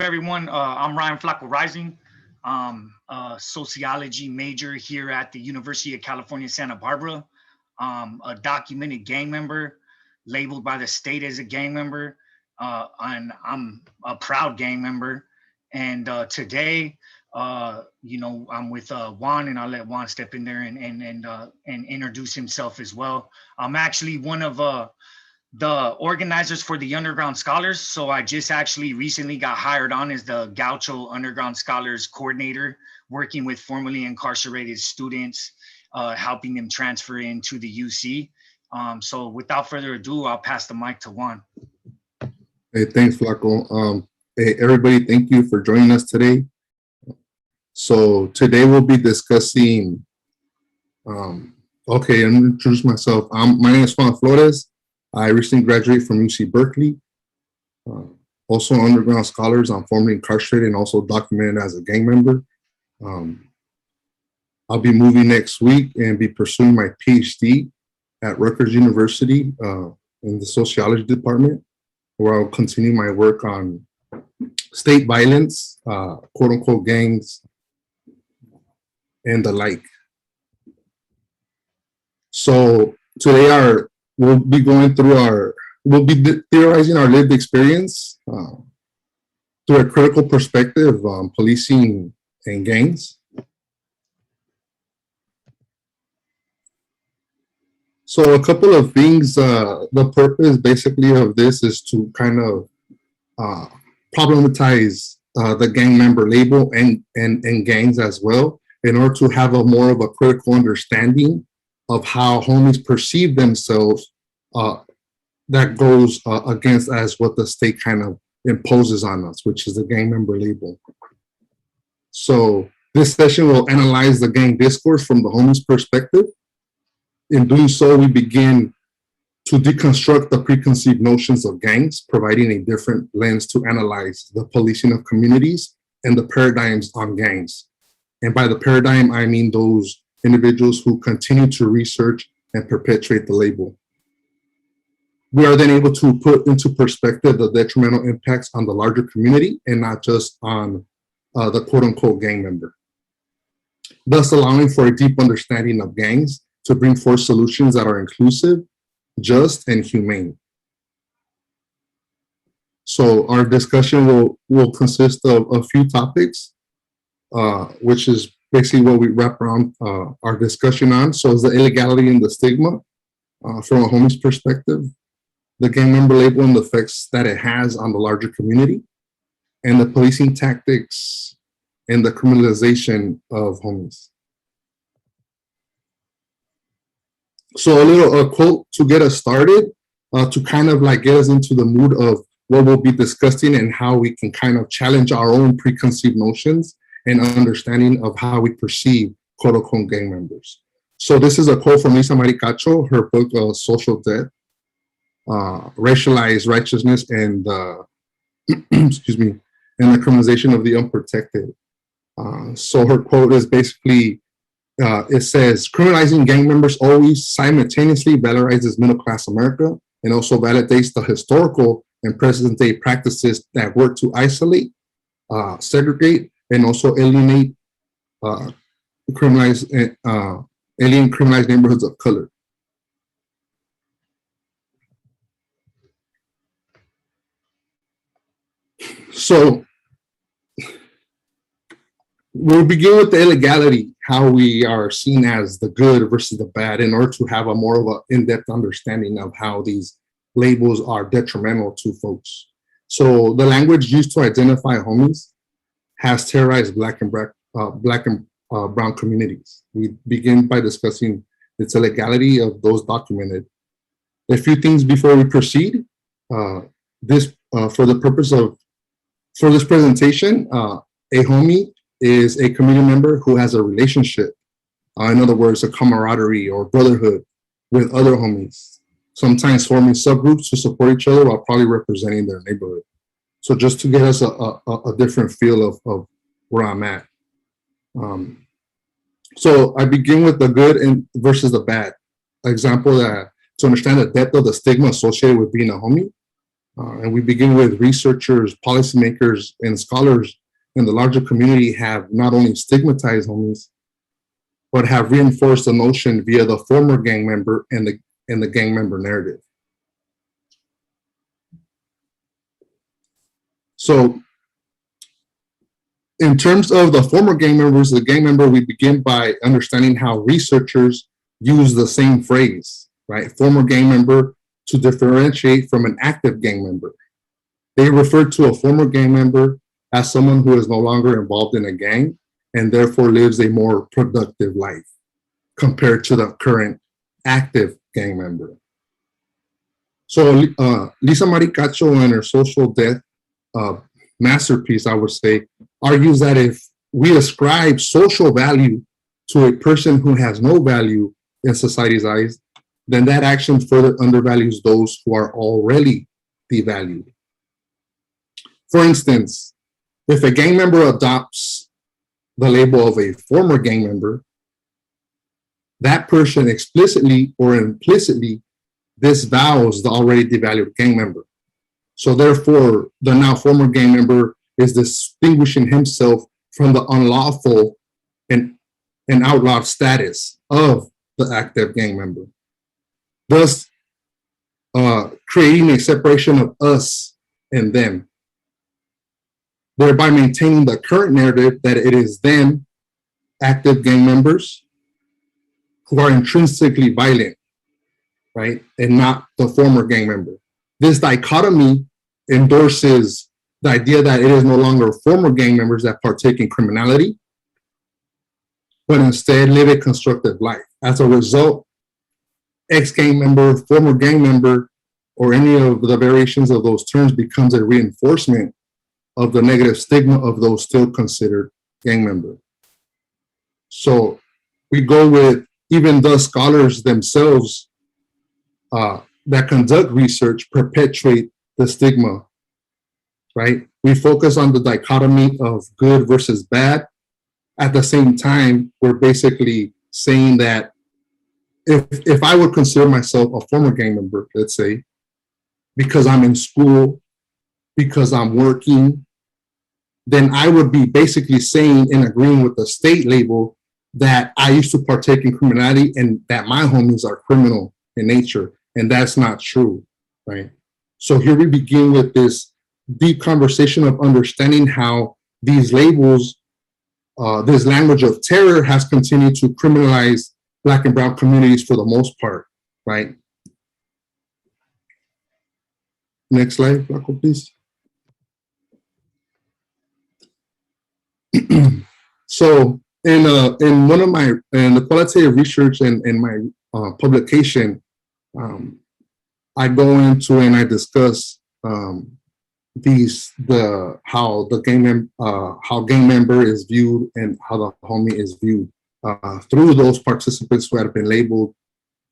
everyone. I'm Ryan Flacco Rising, a sociology major here at the University of California, Santa Barbara. A documented gang member, labeled by the state as a gang member, and I'm a proud gang member. And today, I'm with Juan, and I'll let Juan step in there and introduce himself as well. I'm actually one of the organizers for the Underground Scholars. So I just actually recently got hired on as the Gaucho Underground Scholars coordinator, working with formerly incarcerated students, helping them transfer into the UC. So without further ado, I'll pass the mic to Juan. Hey, thanks, Flaco. Hey, everybody, thank you for joining us today. So today we'll be discussing, okay, I'm going to introduce myself. My name is Juan Flores. I recently graduated from UC Berkeley. Also Underground Scholars. I'm formerly incarcerated and also documented as a gang member. I'll be moving next week and be pursuing my PhD at Rutgers University in the sociology department, where I'll continue my work on state violence, quote unquote gangs, and the like. So today we'll be going through we'll be theorizing our lived experience through a critical perspective on policing and gangs. So a couple of things, the purpose basically of this is to kind of problematize the gang member label and gangs as well, in order to have a more of a critical understanding of how homies perceive themselves, that goes against as what the state kind of imposes on us, which is the gang member label. So this session will analyze the gang discourse from the homies' perspective. In doing so, we begin to deconstruct the preconceived notions of gangs, providing a different lens to analyze the policing of communities and the paradigms on gangs. And by the paradigm, I mean those individuals who continue to research and perpetuate the label. We are then able to put into perspective the detrimental impacts on the larger community and not just on the quote unquote gang member, thus allowing for a deep understanding of gangs to bring forth solutions that are inclusive, just, and humane. So our discussion will consist of a few topics, which is basically what we wrap around our discussion on. So is the illegality and the stigma from a homie's perspective, the gang member label and the effects that it has on the larger community, and the policing tactics and the criminalization of homies. So a quote to get us started, to kind of like get us into the mood of what we'll be discussing and how we can kind of challenge our own preconceived notions and understanding of how we perceive quote unquote gang members. So this is a quote from Lisa Maricacho, her book, Social Debt, Racialized Righteousness and excuse me, and the criminalization of the unprotected. So her quote is basically, it says, criminalizing gang members always simultaneously valorizes middle-class America and also validates the historical and present-day practices that work to isolate, segregate, and also alienate criminalized neighborhoods of color. So we'll begin with the illegality, how we are seen as the good versus the bad, in order to have a more of an in-depth understanding of how these labels are detrimental to folks. So the language used to identify homies has terrorized Black and brown communities. We begin by discussing its illegality of those documented. A few things before we proceed. For this presentation, a homie is a community member who has a relationship, in other words, a camaraderie or brotherhood with other homies, sometimes forming subgroups to support each other while probably representing their neighborhood. So just to get us a different feel of where I'm at. So I begin with the good and versus the bad. Example that to understand the depth of the stigma associated with being a homie, And we begin with researchers, policymakers, and scholars in the larger community have not only stigmatized homies, but have reinforced the notion via the former gang member and the gang member narrative. So in terms of the former gang members, the gang member, we begin by understanding how researchers use the same phrase, right? Former gang member, to differentiate from an active gang member. They refer to a former gang member as someone who is no longer involved in a gang and therefore lives a more productive life compared to the current active gang member. So Lisa Maricacho in her Social Death masterpiece, I would say, argues that if we ascribe social value to a person who has no value in society's eyes, then that action further undervalues those who are already devalued. For instance, if a gang member adopts the label of a former gang member, that person explicitly or implicitly disavows the already devalued gang member. So therefore, the now former gang member is distinguishing himself from the unlawful and outlawed status of the active gang member, thus creating a separation of us and them, thereby maintaining the current narrative that it is them, active gang members, who are intrinsically violent, right, and not the former gang member. This dichotomy endorses the idea that it is no longer former gang members that partake in criminality, but instead live a constructive life. As a result, ex-gang member, former gang member, or any of the variations of those terms becomes a reinforcement of the negative stigma of those still considered gang members. So we go with even the scholars themselves that conduct research perpetuate the stigma, right? We focus on the dichotomy of good versus bad. At the same time, we're basically saying that if I would consider myself a former gang member, let's say, because I'm in school, because I'm working, then I would be basically saying and agreeing with the state label that I used to partake in criminality and that my homies are criminal in nature. And that's not true, right? So here we begin with this deep conversation of understanding how these labels, this language of terror has continued to criminalize Black and Brown communities for the most part, right? Next slide, Flaco, please. So in one of my, in the qualitative research and in my publication, I go into and I discuss how gang member is viewed and how the homie is viewed through those participants who have been labeled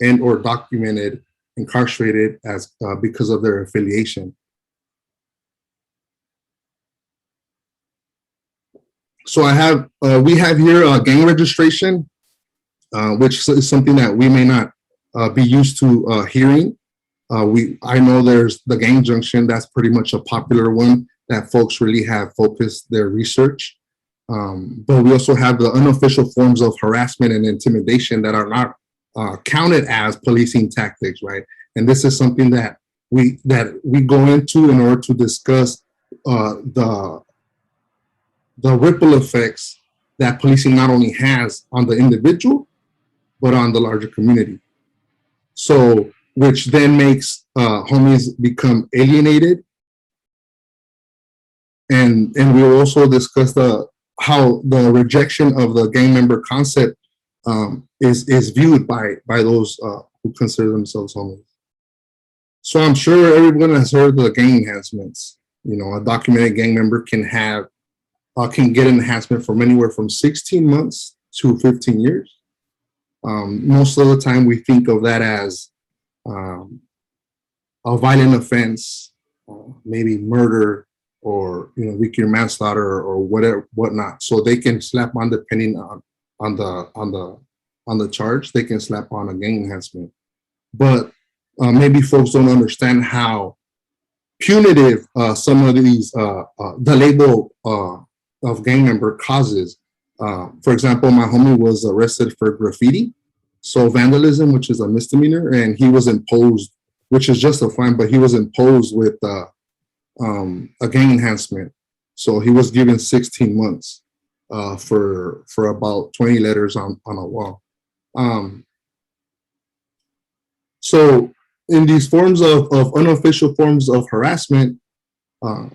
and or documented incarcerated as because of their affiliation. So we have here gang registration, which is something that we may not be used to hearing. I know there's the gang junction. That's pretty much a popular one that folks really have focused their research. But we also have the unofficial forms of harassment and intimidation that are not counted as policing tactics, right? And this is something that we go into in order to discuss the ripple effects that policing not only has on the individual, but on the larger community. So, which then makes homies become alienated. And we will also discuss how the rejection of the gang member concept is viewed by those who consider themselves homies. So I'm sure everyone has heard the gang enhancements. You know, a documented gang member can get an enhancement from anywhere from 16 months to 15 years. Most of the time we think of that as a violent offense, maybe murder, or weaker manslaughter or whatnot. So they can slap on, depending on the charge, they can slap on a gang enhancement. But maybe folks don't understand how punitive some of these the label of gang member causes. For example, my homie was arrested for graffiti, so vandalism, which is a misdemeanor, and he was imposed, which is just a fine, but he was imposed with a gang enhancement. So he was given 16 months for about 20 letters on a wall. Um, so in these forms of unofficial forms of harassment, uh,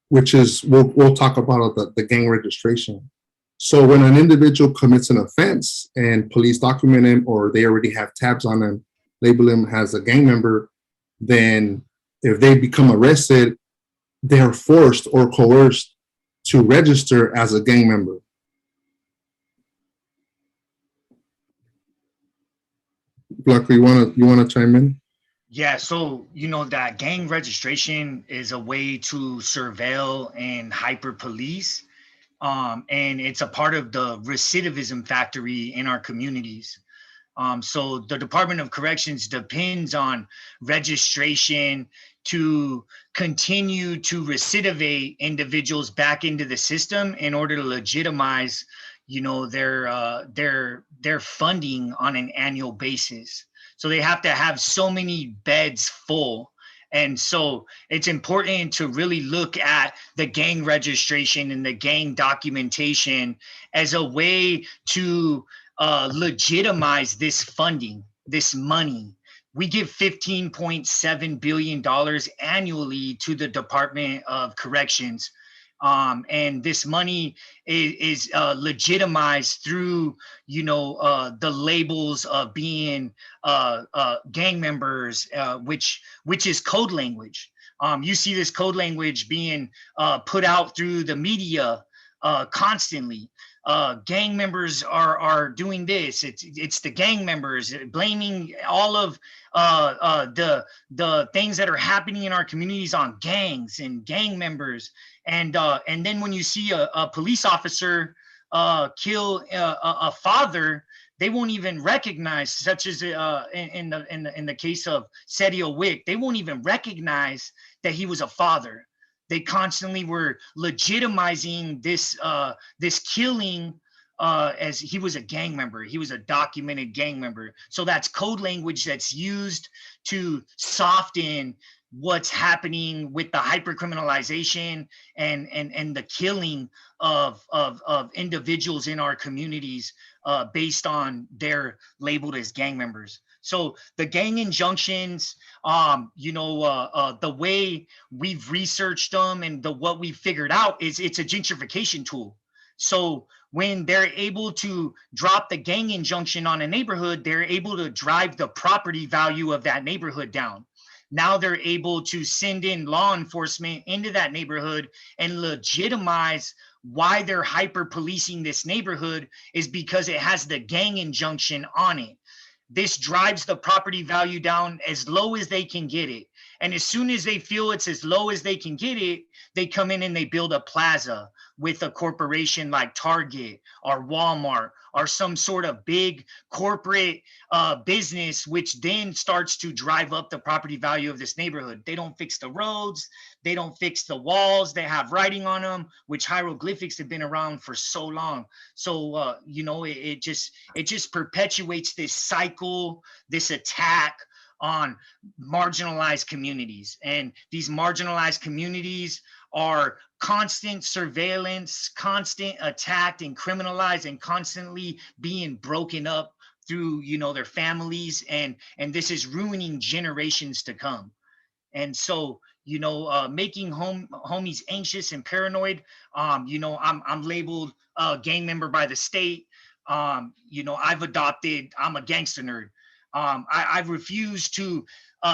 which is we'll talk about the gang registration. So when an individual commits an offense and police document him, or they already have tabs on him, label him as a gang member, then if they become arrested, they're forced or coerced to register as a gang member. Luckily, you wanna chime in? Yeah, so that gang registration is a way to surveil and hyper police, and it's a part of the recidivism factory in our communities. So the Department of Corrections depends on registration to continue to recidivate individuals back into the system in order to legitimize, their funding on an annual basis. So they have to have so many beds full. And so it's important to really look at the gang registration and the gang documentation as a way to legitimize this funding, this money. We give $15.7 billion annually to the Department of Corrections. And this money is legitimized through, the labels of being gang members, which is code language. You see this code language being put out through the media constantly. Gang members are doing this. It's the gang members blaming all of the things that are happening in our communities on gangs and gang members. And then when you see a police officer kill a father, they won't even recognize, such as in the case of Sergio Wick, they won't even recognize that he was a father. They constantly were legitimizing this killing as he was a gang member. He was a documented gang member. So that's code language that's used to soften what's happening with the hypercriminalization and the killing of individuals in our communities based on their labeled as gang members. So the gang injunctions, the way we've researched them and what we figured out is it's a gentrification tool. So when they're able to drop the gang injunction on a neighborhood, they're able to drive the property value of that neighborhood down. Now they're able to send in law enforcement into that neighborhood and legitimize why they're hyper policing this neighborhood is because it has the gang injunction on it. This drives the property value down as low as they can get it. And as soon as they feel it's as low as they can get it, they come in and they build a plaza with a corporation like Target or Walmart or some sort of big corporate business, which then starts to drive up the property value of this neighborhood. They don't fix the roads. They don't fix the walls. They have writing on them, which hieroglyphics have been around for so long. So, it just perpetuates this cycle, this attack on marginalized communities. And these marginalized communities are constant surveillance, constant attacked and criminalized, and constantly being broken up through, their families. And this is ruining generations to come. And so, making homies anxious and paranoid. I'm labeled a gang member by the state. I'm a gangster nerd. I've refused to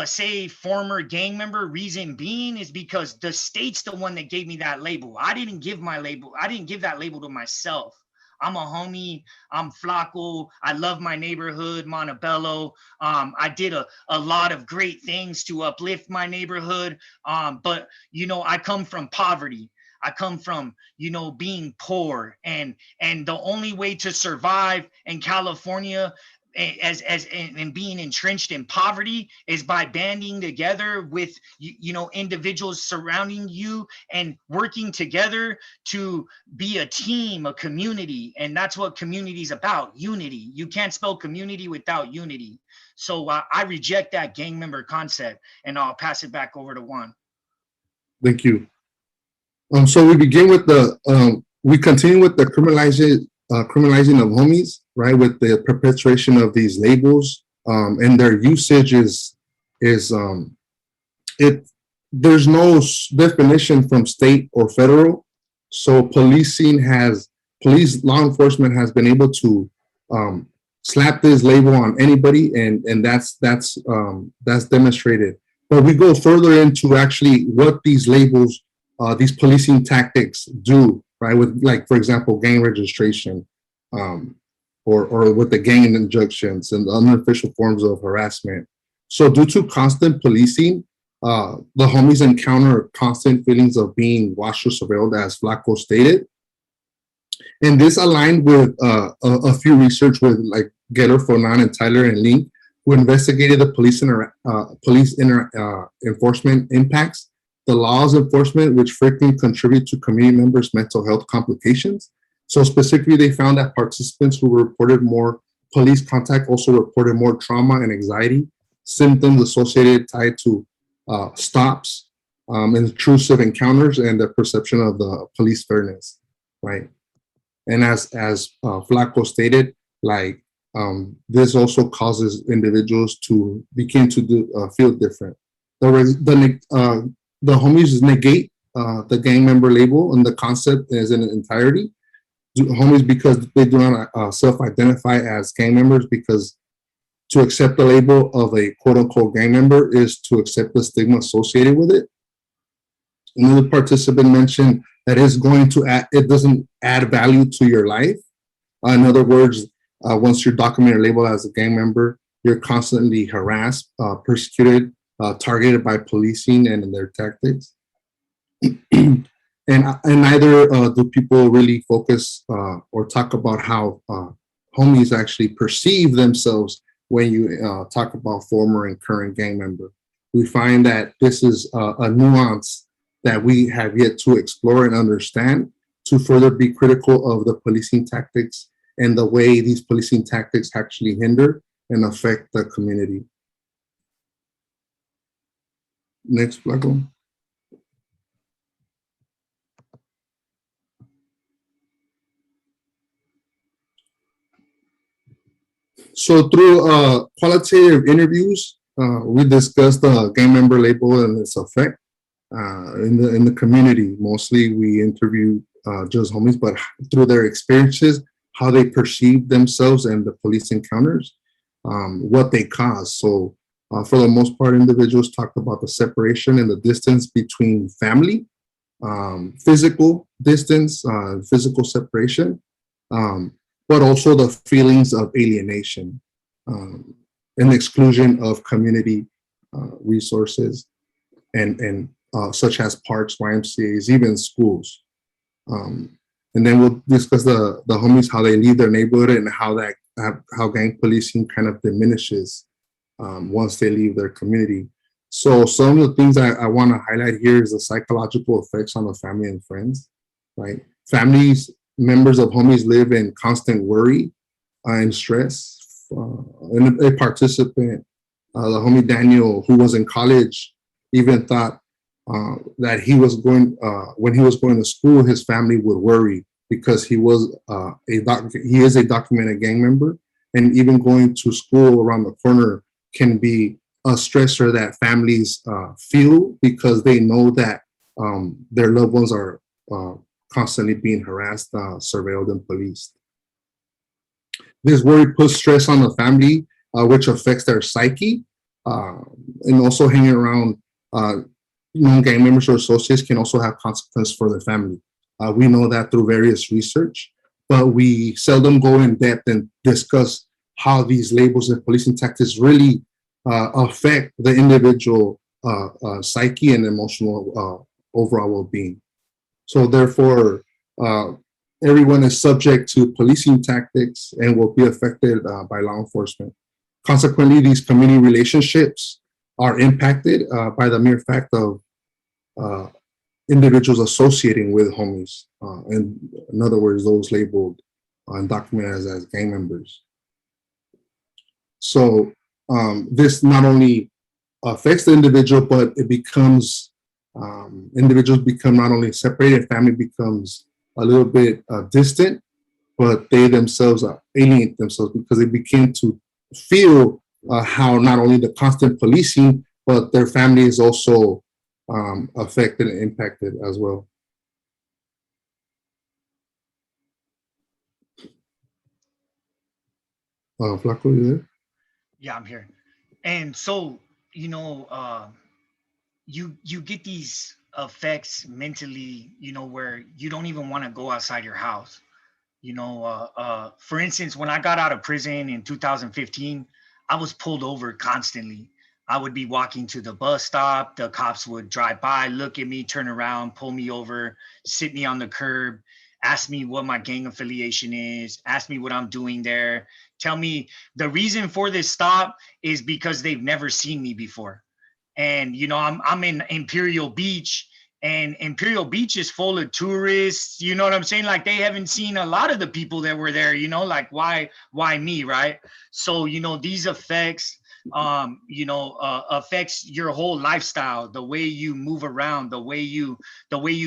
say former gang member. Reason being is because the state's the one that gave me that label. I didn't give that label to myself. I'm a homie. I'm Flaco. I love my neighborhood, Montebello. I did a lot of great things to uplift my neighborhood. But I come from poverty. I come from, being poor, and the only way to survive in California and being entrenched in poverty is by banding together with individuals surrounding you and working together to be a team, a community. And that's what community is about: unity. You can't spell community without unity. So I reject that gang member concept, and I'll pass it back over to Juan. Thank you. So we begin with we continue with the criminalizing of homies, right? With the perpetuation of these labels, and their usage is it. There's no definition from state or federal, so police law enforcement has been able to slap this label on anybody, and that's demonstrated. But we go further into actually what these labels, these policing tactics do, right? With, like, for example, gang registration, or with the gang injunctions and the unofficial forms of harassment. So due to constant policing, the homies encounter constant feelings of being watched or surveilled, as Flacco stated. And this aligned with a few research with, like, Geller, Fonan, and Tyler and Link, who investigated the police enforcement impacts, the laws enforcement, which frequently contribute to community members' mental health complications. So specifically, they found that participants who reported more police contact also reported more trauma and anxiety symptoms associated tied to stops, intrusive encounters, and the perception of the police fairness, right? And as Flacco stated, like, this also causes individuals to begin to feel different. The homies negate the gang member label and the concept as an entirety. Homies, because they do not self-identify as gang members, because to accept the label of a quote-unquote gang member is to accept the stigma associated with it. Another participant mentioned that it doesn't add value to your life. In other words, once you're documented or labeled as a gang member, you're constantly harassed, persecuted, targeted by policing and their tactics. and neither do people really focus or talk about how homies actually perceive themselves when you talk about former and current gang member. We find that this is a nuance that we have yet to explore and understand, to further be critical of the policing tactics and the way these policing tactics actually hinder and affect the community. Next, Flacco. So through qualitative interviews, we discussed the gang member label and its effect in the community. Mostly we interview just homies, but through their experiences, how they perceive themselves and the police encounters, what they cause. So for the most part, individuals talked about the separation and the distance between family, physical distance, physical separation, but also the feelings of alienation and exclusion of community resources and such as parks, YMCAs, even schools. And then we'll discuss the homies, how they leave their neighborhood and how gang policing kind of diminishes once they leave their community. So some of the things I want to highlight here is the psychological effects on the family and friends, right? Families, members of homies live in constant worry and stress. And a participant, the homie Daniel, who was in college, even thought that when he was going to school, his family would worry because he is a documented gang member, and even going to school around the corner can be a stressor that families feel because they know that their loved ones are constantly being harassed, surveilled, and policed. This worry puts stress on the family, which affects their psyche, and also hanging around gang members or associates can also have consequences for the family. We know that through various research, but we seldom go in depth and discuss how these labels and policing tactics really affect the individual psyche and emotional overall well-being. So therefore, everyone is subject to policing tactics and will be affected by law enforcement. Consequently, these community relationships are impacted by the mere fact of uh, individuals associating with homies. In other words, those labeled and documented as gang members. So this not only affects the individual, but it becomes, individuals become not only separated, family becomes a little bit distant, but they themselves alienate themselves because they begin to feel how not only the constant policing, but their family is also affected and impacted as well. Flaco, you there? Yeah, I'm here. And so, you know, you get these effects mentally, where you don't even want to go outside your house. For instance, when I got out of prison in 2015, I was pulled over constantly. I would be walking to the bus stop. The cops would drive by, look at me, turn around, pull me over, sit me on the curb, ask me what my gang affiliation is, ask me what I'm doing there, tell me the reason for this stop is because they've never seen me before. And I'm in Imperial Beach, and Imperial Beach is full of tourists. You know what I'm saying? Like, they haven't seen a lot of the people that were there. Like, why me, right? So these effects affects your whole lifestyle, the way you move around, the way you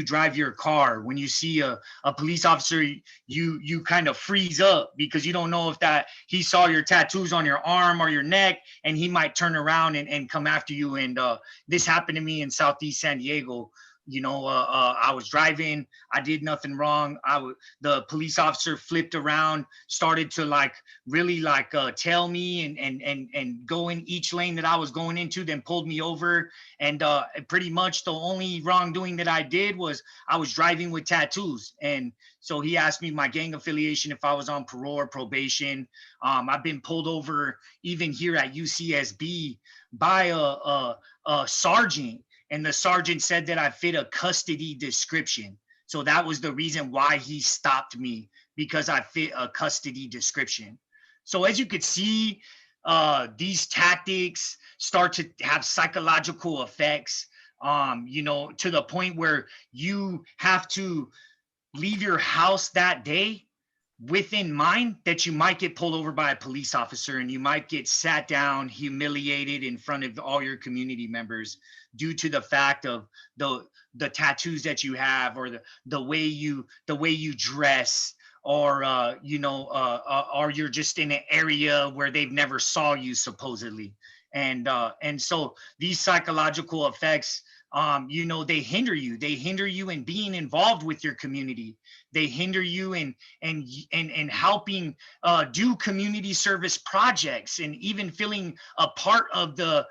drive your car. When you see a police officer, you kind of freeze up because you don't know if that he saw your tattoos on your arm or your neck, and he might turn around and come after you. And this happened to me in Southeast San Diego. I was driving, I did nothing wrong. The police officer flipped around, started to really tail me and go in each lane that I was going into, then pulled me over. And pretty much the only wrongdoing that I did was I was driving with tattoos. And so he asked me my gang affiliation, if I was on parole or probation. I've been pulled over even here at UCSB by a sergeant, and the sergeant said that I fit a custody description. So that was the reason why he stopped me, because I fit a custody description. So as you could see, these tactics start to have psychological effects, to the point where you have to leave your house that day within mind that you might get pulled over by a police officer, and you might get sat down, humiliated in front of all your community members due to the fact of the tattoos that you have, or the way you dress, or or you're just in an area where they've never saw you supposedly. And so these psychological effects, they hinder you in being involved with your community. They hinder you in helping do community service projects, and even feeling a part of the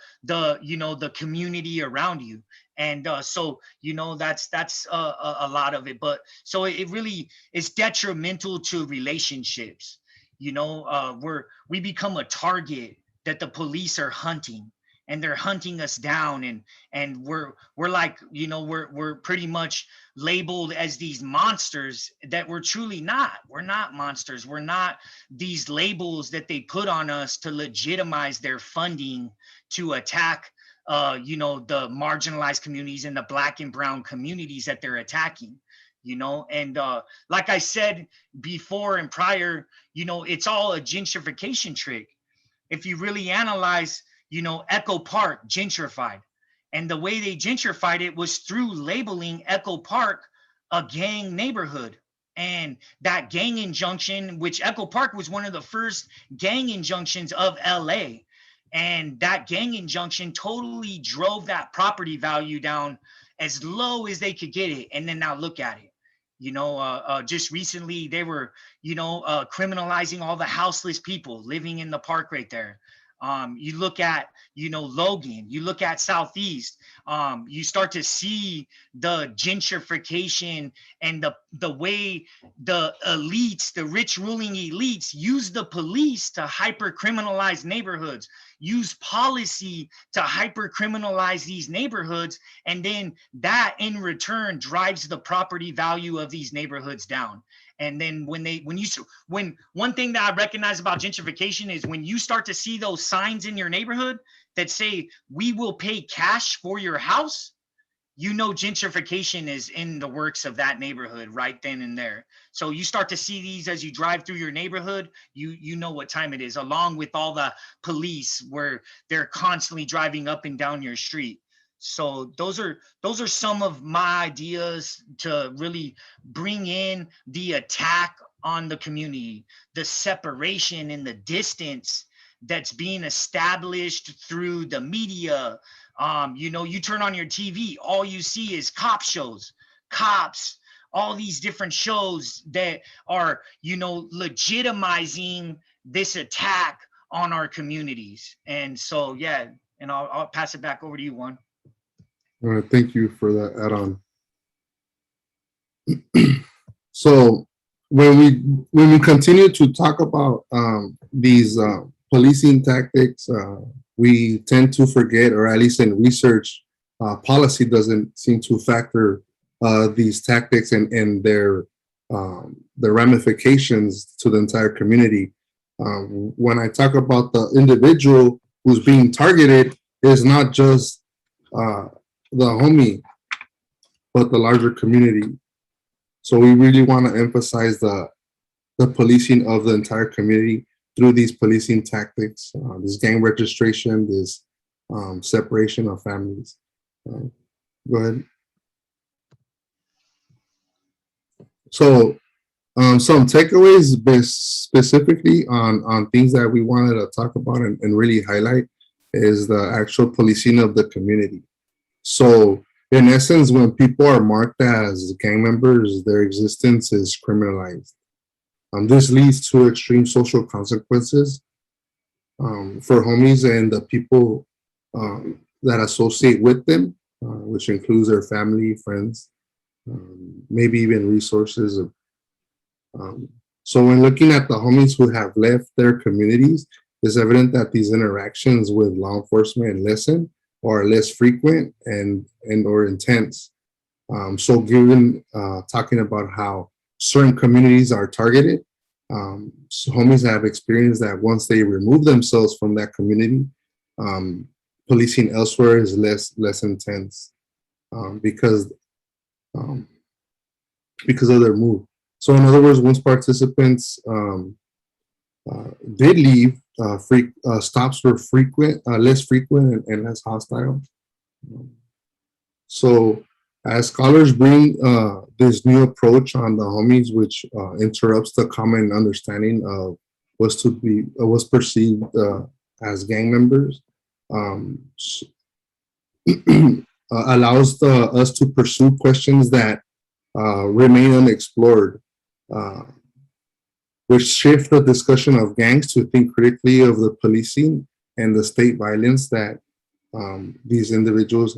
community around you. And so that's a lot of it. But so it really is detrimental to relationships. We become a target that the police are hunting, and they're hunting us down. And we're like, we're pretty much labeled as these monsters that we're truly not. We're not monsters. We're not these labels that they put on us to legitimize their funding to attack the marginalized communities and the Black and brown communities that they're attacking. And like I said before and prior, it's all a gentrification trick. If you really analyze, Echo Park gentrified. And the way they gentrified it was through labeling Echo Park a gang neighborhood. And that gang injunction, which Echo Park was one of the first gang injunctions of LA. And that gang injunction totally drove that property value down as low as they could get it. And then now look at it. Just recently they were, criminalizing all the houseless people living in the park right there. You look at, Logan, you look at Southeast, you start to see the gentrification and the way the elites, the rich ruling elites, use the police to hyper criminalize neighborhoods, use policy to hyper criminalize these neighborhoods, and then that in return drives the property value of these neighborhoods down. And then when one thing that I recognize about gentrification is when you start to see those signs in your neighborhood that say, "We will pay cash for your house," gentrification is in the works of that neighborhood right then and there. So you start to see these as you drive through your neighborhood, you know what time it is, along with all the police where they're constantly driving up and down your street. So those are some of my ideas to really bring in the attack on the community, the separation and the distance that's being established through the media. You turn on your TV, all you see is cop shows, cops, all these different shows that are, legitimizing this attack on our communities. And so, yeah, and I'll pass it back over to you, Juan. Thank you for that add-on. So when we continue to talk about these policing tactics, we tend to forget, or at least in research, policy doesn't seem to factor these tactics and their ramifications to the entire community. When I talk about the individual who's being targeted, is not just the homie, but the larger community. So we really want to emphasize the policing of the entire community through these policing tactics, this gang registration, this separation of families. Go ahead. So some takeaways specifically on things that we wanted to talk about and really highlight is the actual policing of the community. So in essence, when people are marked as gang members, their existence is criminalized. This leads to extreme social consequences for homies and the people that associate with them, which includes their family, friends, maybe even resources. So when looking at the homies who have left their communities, it's evident that these interactions with law enforcement lessen or are less frequent and or intense. So given talking about how certain communities are targeted, so homies have experienced that once they remove themselves from that community, policing elsewhere is less intense because of their move. So in other words, once participants did leave, stops were less frequent and less hostile. So as scholars bring this new approach on the homies, which interrupts the common understanding of what's perceived as gang members, allows us to pursue questions that remain unexplored, which shift the discussion of gangs to think critically of the policing and the state violence that these individuals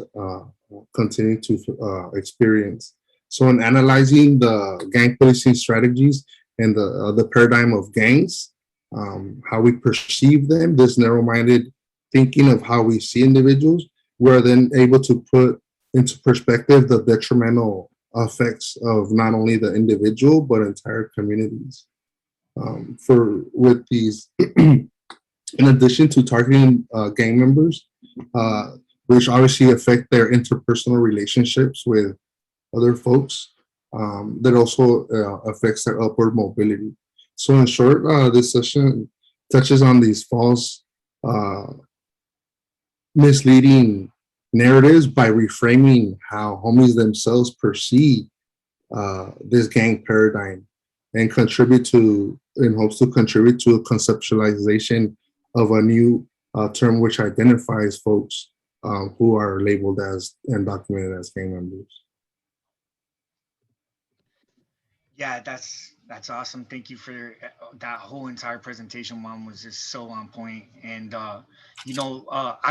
continue to experience. So in analyzing the gang policing strategies and the paradigm of gangs, how we perceive them, this narrow-minded thinking of how we see individuals, we're then able to put into perspective the detrimental effects of not only the individual, but entire communities. With these, in addition to targeting gang members, which obviously affect their interpersonal relationships with other folks, that also affects their upward mobility. So in short, this session touches on these false, misleading narratives by reframing how homies themselves perceive this gang paradigm and in hopes to contribute to a conceptualization of a new term which identifies folks who are labeled as and documented as gang members. Yeah, that's awesome. Thank you for that whole entire presentation. Mom was just so on point, and I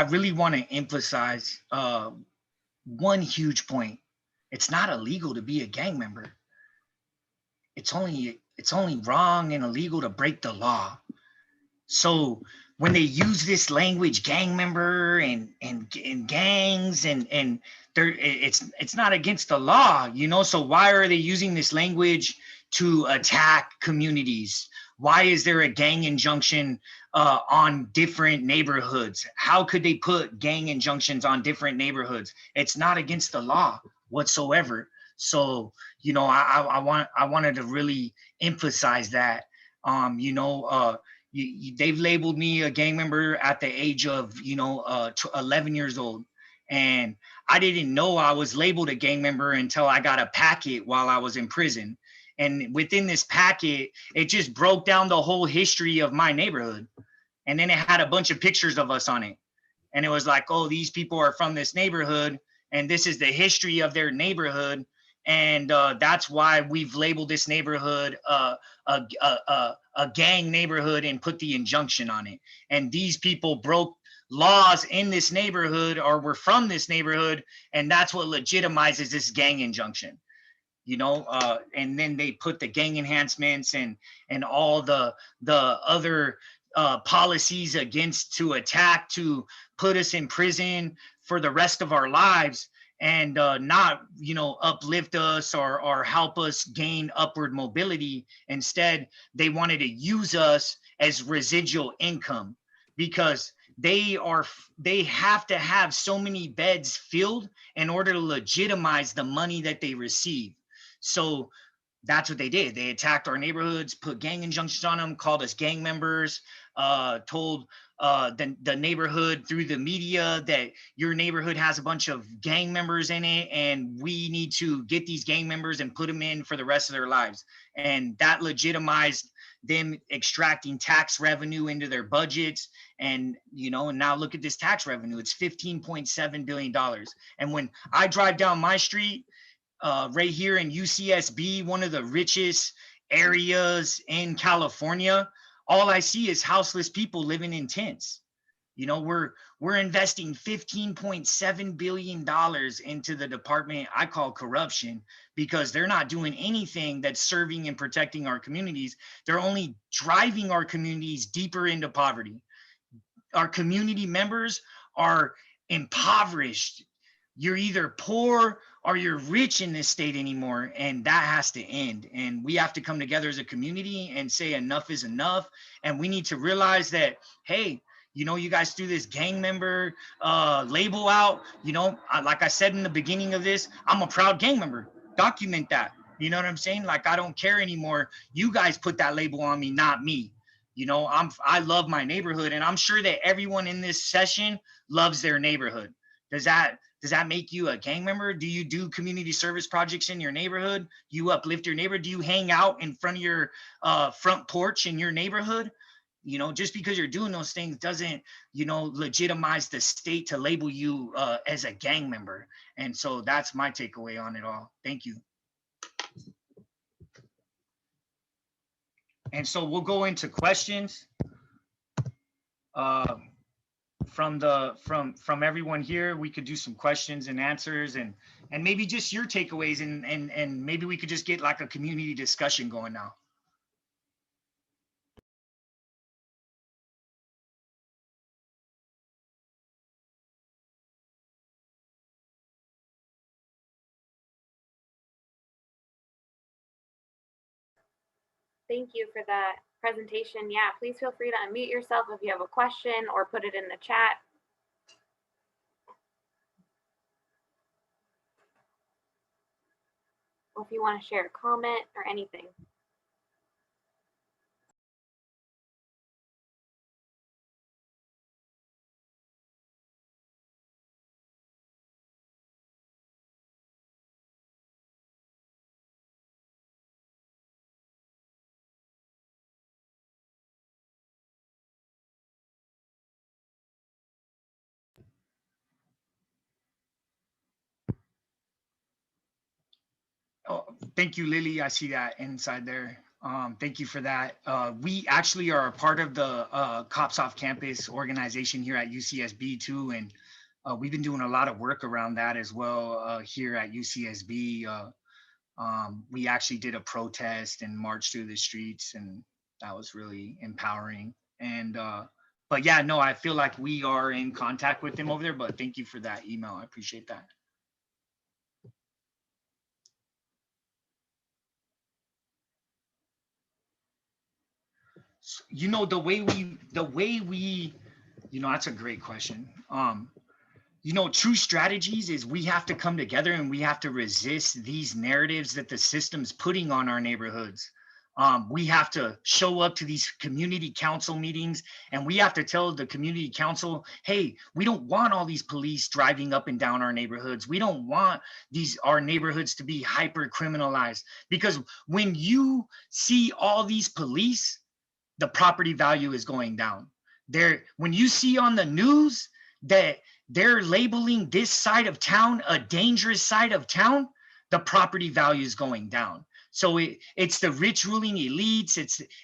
really want to emphasize one huge point. It's not illegal to be a gang member. It's only wrong and illegal to break the law. So when they use this language, gang member and gangs and it's not against the law, So why are they using this language to attack communities? Why is there a gang injunction on different neighborhoods? How could they put gang injunctions on different neighborhoods? It's not against the law whatsoever. So I wanted to really emphasize that. They've labeled me a gang member at the age of 11 years old, and I didn't know I was labeled a gang member until I got a packet while I was in prison. And within this packet, it just broke down the whole history of my neighborhood, and then it had a bunch of pictures of us on it. And it was like, oh, these people are from this neighborhood, and this is the history of their neighborhood, and that's why we've labeled this neighborhood a gang neighborhood and put the injunction on it. And these people broke laws in this neighborhood or were from this neighborhood, and that's what legitimizes this gang injunction. And then they put the gang enhancements and all the other policies against to attack to put us in prison for the rest of our lives, and not uplift us or help us gain upward mobility. Instead, they wanted to use us as residual income, because they have to have so many beds filled in order to legitimize the money that they receive. So that's what they did. They attacked our neighborhoods, put gang injunctions on them, called us gang members, told the neighborhood through the media that your neighborhood has a bunch of gang members in it, and we need to get these gang members and put them in for the rest of their lives. And that legitimized them extracting tax revenue into their budgets. And now look at this tax revenue. It's $15.7 billion. And when I drive down my street, right here in UCSB, one of the richest areas in California, all I see is houseless people living in tents. We're investing $15.7 billion into the department I call corruption, because they're not doing anything that's serving and protecting our communities. They're only driving our communities deeper into poverty. Our community members are impoverished. You're either poor or you're rich in this state anymore, and that has to end. And we have to come together as a community and say enough is enough. And we need to realize that, hey, you guys threw this gang member label out. Like I said in the beginning of this, I'm a proud gang member. Document that. You know what I'm saying? Like, I don't care anymore. You guys put that label on me, not me. I love my neighborhood, and I'm sure that everyone in this session loves their neighborhood. Does that make you a gang member? Do you do community service projects in your neighborhood? Do you uplift your neighbor? Do you hang out in front of your front porch in your neighborhood? Just because you're doing those things doesn't legitimize the state to label you as a gang member. And so that's my takeaway on it all. Thank you. And so we'll go into questions uh, from everyone here. We could do some questions and answers, and maybe just your takeaways, and maybe we could just get like a community discussion going now. Thank you for that presentation. Yeah, please feel free to unmute yourself if you have a question or put it in the chat. Or if you want to share a comment or anything. Oh, Thank you, Lily. I see that inside there. Thank you for that. We actually are a part of the Cops Off Campus organization here at UCSB too, and we've been doing a lot of work around that as well here at UCSB. We actually did a protest and marched through the streets, and that was really empowering. And but yeah, no, I feel like we are in contact with them over there. But thank you for that email. I appreciate that. You know, the way we you know, that's a great question. You know, true strategies is we have to come together and we have to resist these narratives that the system's putting on our neighborhoods. We have to show up to these community council meetings and we have to tell the community council, hey, we don't want all these police driving up and down our neighborhoods. We don't want our neighborhoods to be hyper criminalized, because when you see all these police, the property value is going down. When you see on the news that they're labeling this side of town a dangerous side of town, the property value is going down. So it's the rich ruling elites,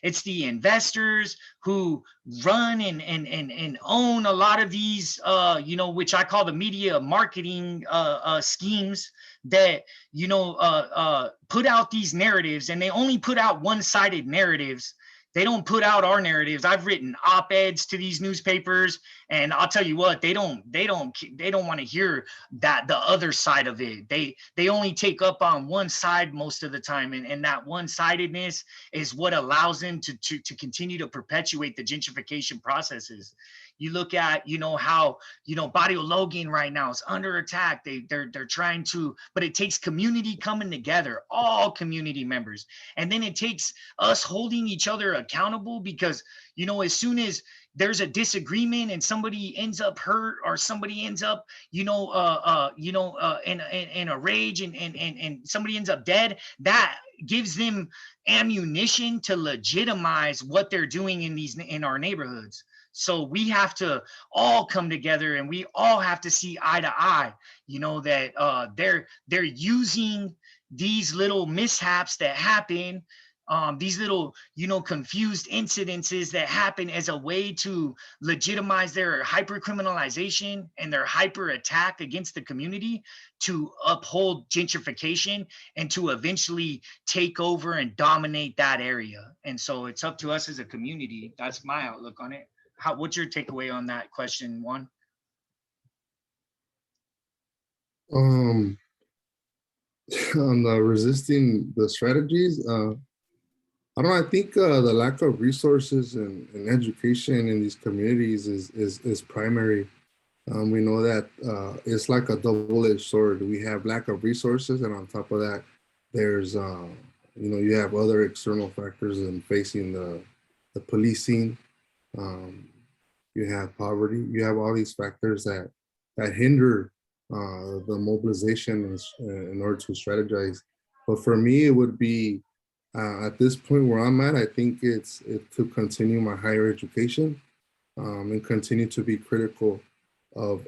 it's the investors who run and own a lot of these you know, which I call the media marketing schemes that, you know, put out these narratives, and they only put out one-sided narratives. They don't put out our narratives. I've written op-eds to these newspapers, and I'll tell you what, they don't want to hear that the other side of it. They only take up on one side most of the time, and that one-sidedness is what allows them to continue to perpetuate the gentrification processes. You look at, you know, how, you know, Barrio Logan right now is under attack. They're trying to, but it takes community coming together, all community members, and then it takes us holding each other accountable, because, you know, as soon as there's a disagreement and somebody ends up hurt, or somebody ends up, you know, in a rage, and somebody ends up dead, that gives them ammunition to legitimize what they're doing in our neighborhoods. So we have to all come together, and we all have to see eye to eye, you know, that they're using these little mishaps that happen, these little, you know, confused incidences that happen, as a way to legitimize their hyper criminalization and their hyper attack against the community, to uphold gentrification and to eventually take over and dominate that area. And so it's up to us as a community. That's my outlook on it. What's your takeaway on that question, Juan? Um, on the resisting the strategies, I don't know. I think the lack of resources and education in these communities is primary. We know that it's like a double-edged sword. We have lack of resources, and on top of that, there's you know, you have other external factors in facing the policing. You have poverty. You have all these factors that hinder the mobilization in order to strategize. But for me, it would be at this point where I'm at, I think it's to continue my higher education and continue to be critical of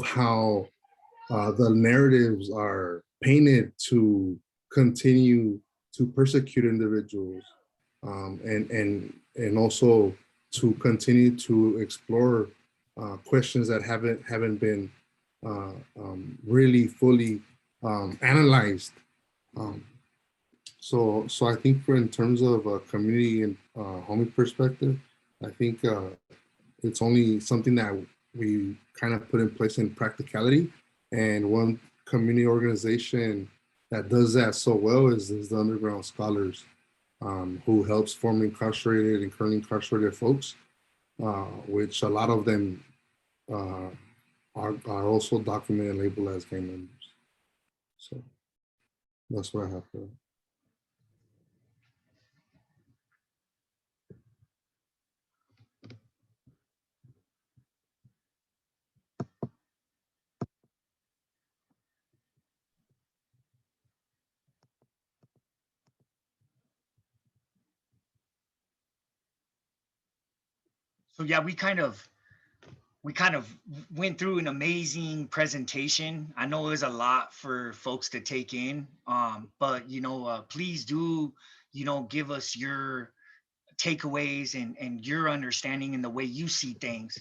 how the narratives are painted to continue to persecute individuals, and also to continue to explore questions that haven't been really fully analyzed. So I think in terms of a community and homie perspective, I think it's only something that we kind of put in place in practicality. And one community organization that does that so well is the Underground Scholars, who helps former incarcerated and currently incarcerated folks, which a lot of them are also documented and labeled as gang members. So that's what I have for. So yeah, we kind of we kind of went through an amazing presentation. I know it was a lot for folks to take in, but please do, give us your takeaways and your understanding and the way you see things.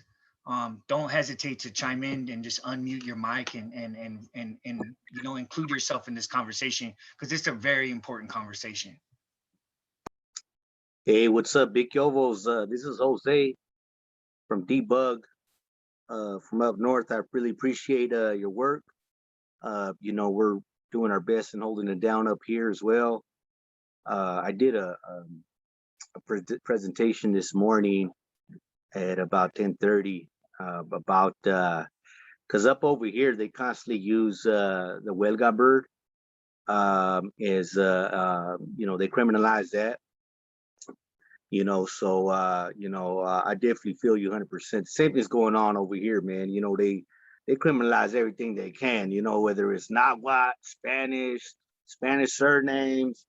Don't hesitate to chime in and just unmute your mic and include yourself in this conversation because it's a very important conversation. Hey, what's up, Big Yovos? This is Jose from Debug from up north. I really appreciate your work. We're doing our best and holding it down up here as well. I did a presentation this morning at about 10:30 about because up over here they constantly use the huelga bird as they criminalize that. So I definitely feel you 100%. Same thing's going on over here, man. They criminalize everything they can, whether it's Nahuatl, Spanish surnames,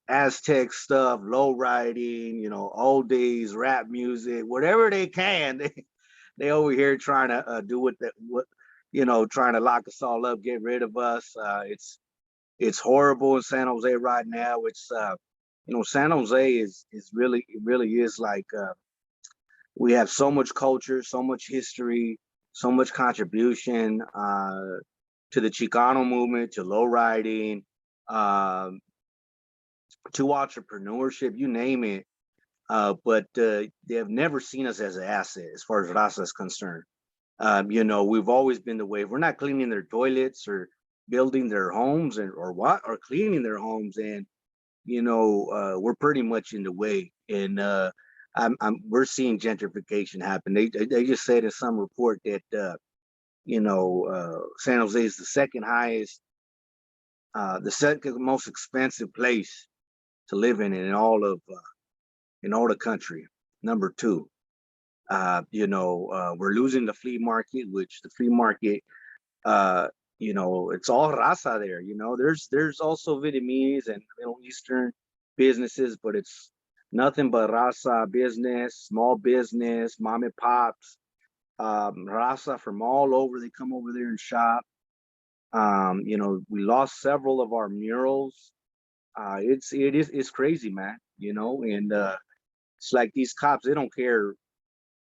Aztec stuff, low riding, old days, rap music, whatever they can. They over here trying to do trying to lock us all up, get rid of us. It's horrible in San Jose right now. It's San Jose is really, it really is like we have so much culture, so much history, so much contribution to the Chicano movement, to lowriding, to entrepreneurship, you name it. But they have never seen us as an asset as far as Raza is concerned. We've always been the way. We're not cleaning their toilets or building their homes or cleaning their homes, and we're pretty much in the way. And we're seeing gentrification happen. They just said in some report that San Jose is the second highest, the second most expensive place to live in all the country. Number two. We're losing the flea market, which the flea market, it's all raza there. There's also Vietnamese and Middle Eastern businesses, but it's nothing but raza business, small business, mom and pops, raza from all over. They come over there and shop. We lost several of our murals. It's crazy, man. And it's like these cops, they don't care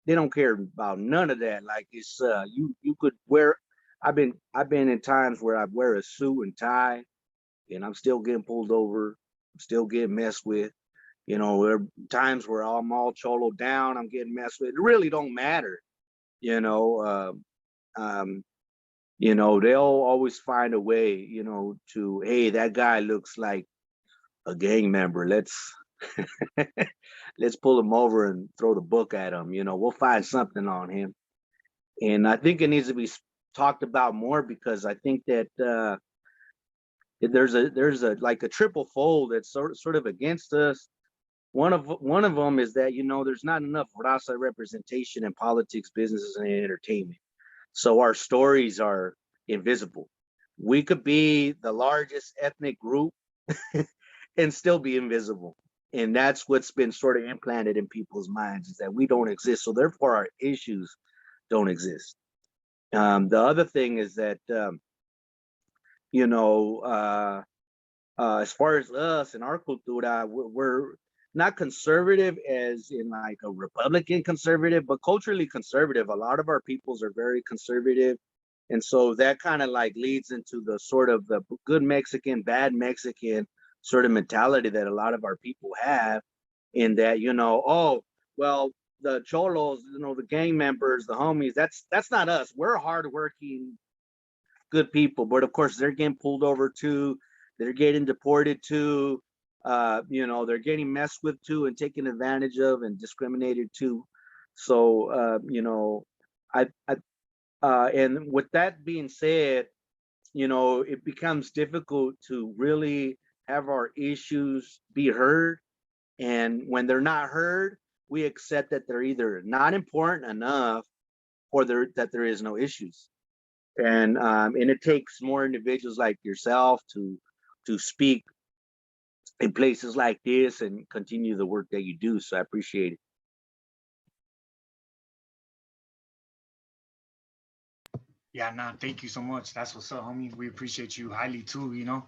about none of that. Like it's you could wear. I've been in times where I wear a suit and tie, and I'm still getting pulled over. I'm still getting messed with. There are times where I'm all cholo down. I'm getting messed with. It really don't matter. They'll always find a way. To hey, that guy looks like a gang member. Let's pull him over and throw the book at him. We'll find something on him. And I think it needs to be talked about more because I think that there's a like a triple fold that's sort of against us. One of them is that there's not enough raza representation in politics, businesses, and entertainment. So our stories are invisible. We could be the largest ethnic group and still be invisible. And that's what's been sort of implanted in people's minds, is that we don't exist. So therefore our issues don't exist. The other thing is that, as far as us and our cultura, we're not conservative as in like a Republican conservative, but culturally conservative. A lot of our peoples are very conservative. And so that kind of like leads into the sort of the good Mexican, bad Mexican sort of mentality that a lot of our people have, in that, oh, well, the cholos, the gang members, the homies, that's not us. We're hardworking, good people. But of course, they're getting pulled over too. They're getting deported too. They're getting messed with too and taken advantage of and discriminated too. So, and with that being said, it becomes difficult to really have our issues be heard. And when they're not heard, we accept that they're either not important enough or that there is no issues. And it takes more individuals like yourself to speak in places like this and continue the work that you do. So I appreciate it. Yeah, nah, thank you so much. That's what's up, homie. We appreciate you highly too, you know.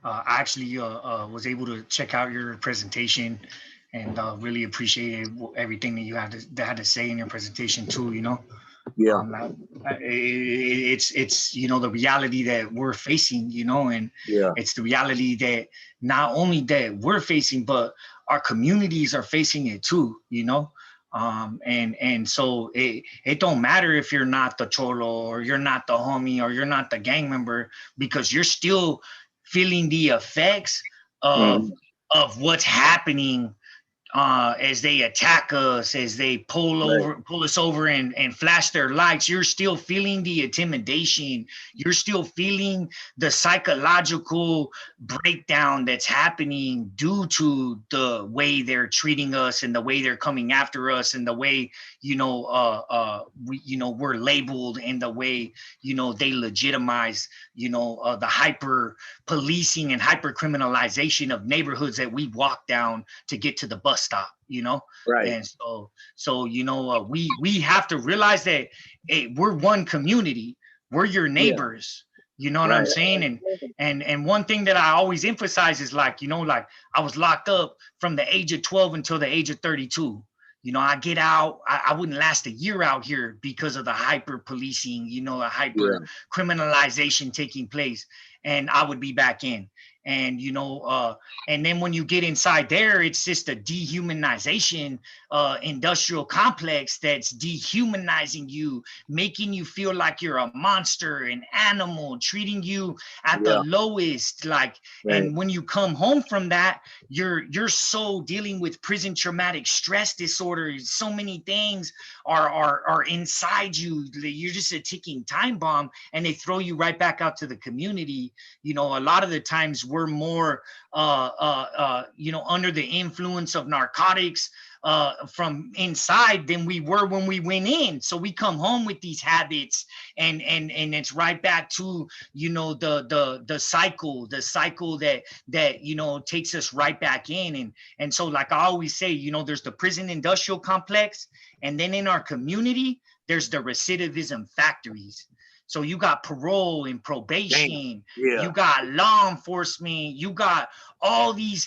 I actually was able to check out your presentation and really appreciated everything that you had to say in your presentation too, you know. Yeah, It's you know the reality that we're facing, you know, and yeah, it's the reality that not only that we're facing, but our communities are facing it too, you know. And so it don't matter if you're not the cholo or you're not the homie or you're not the gang member, because you're still feeling the effects of mhm, what's happening as they attack us, as they right, pull us over and flash their lights. You're still feeling the intimidation. You're still feeling the psychological breakdown that's happening due to the way they're treating us and the way they're coming after us and the way, we're labeled and the way, they legitimize, the hyper policing and hyper criminalization of neighborhoods that we walk down to get to the bus stop, right, and so we have to realize that, hey, we're one community, we're your yeah, neighbors, you know what I'm right, saying? And one thing that I always emphasize is, like, like I was locked up from the age of 12 until the age of 32. I get out, I wouldn't last a year out here because of the hyper policing, the yeah, hyper criminalization taking place, and I would be back in. And and then when you get inside there, it's just a dehumanization industrial complex that's dehumanizing you, making you feel like you're a monster, an animal, treating you at the yeah, lowest. Like, right, and when you come home from that, you're so dealing with prison traumatic stress disorder. So many things are inside you. You're just a ticking time bomb, and they throw you right back out to the community. A lot of the times we're more under the influence of narcotics from inside than we were when we went in. So we come home with these habits, and it's right back to the cycle that takes us right back in. And so, like I always say, there's the prison industrial complex, and then in our community there's the recidivism factories. So you got parole and damn, probation, yeah, you got law enforcement, you got all these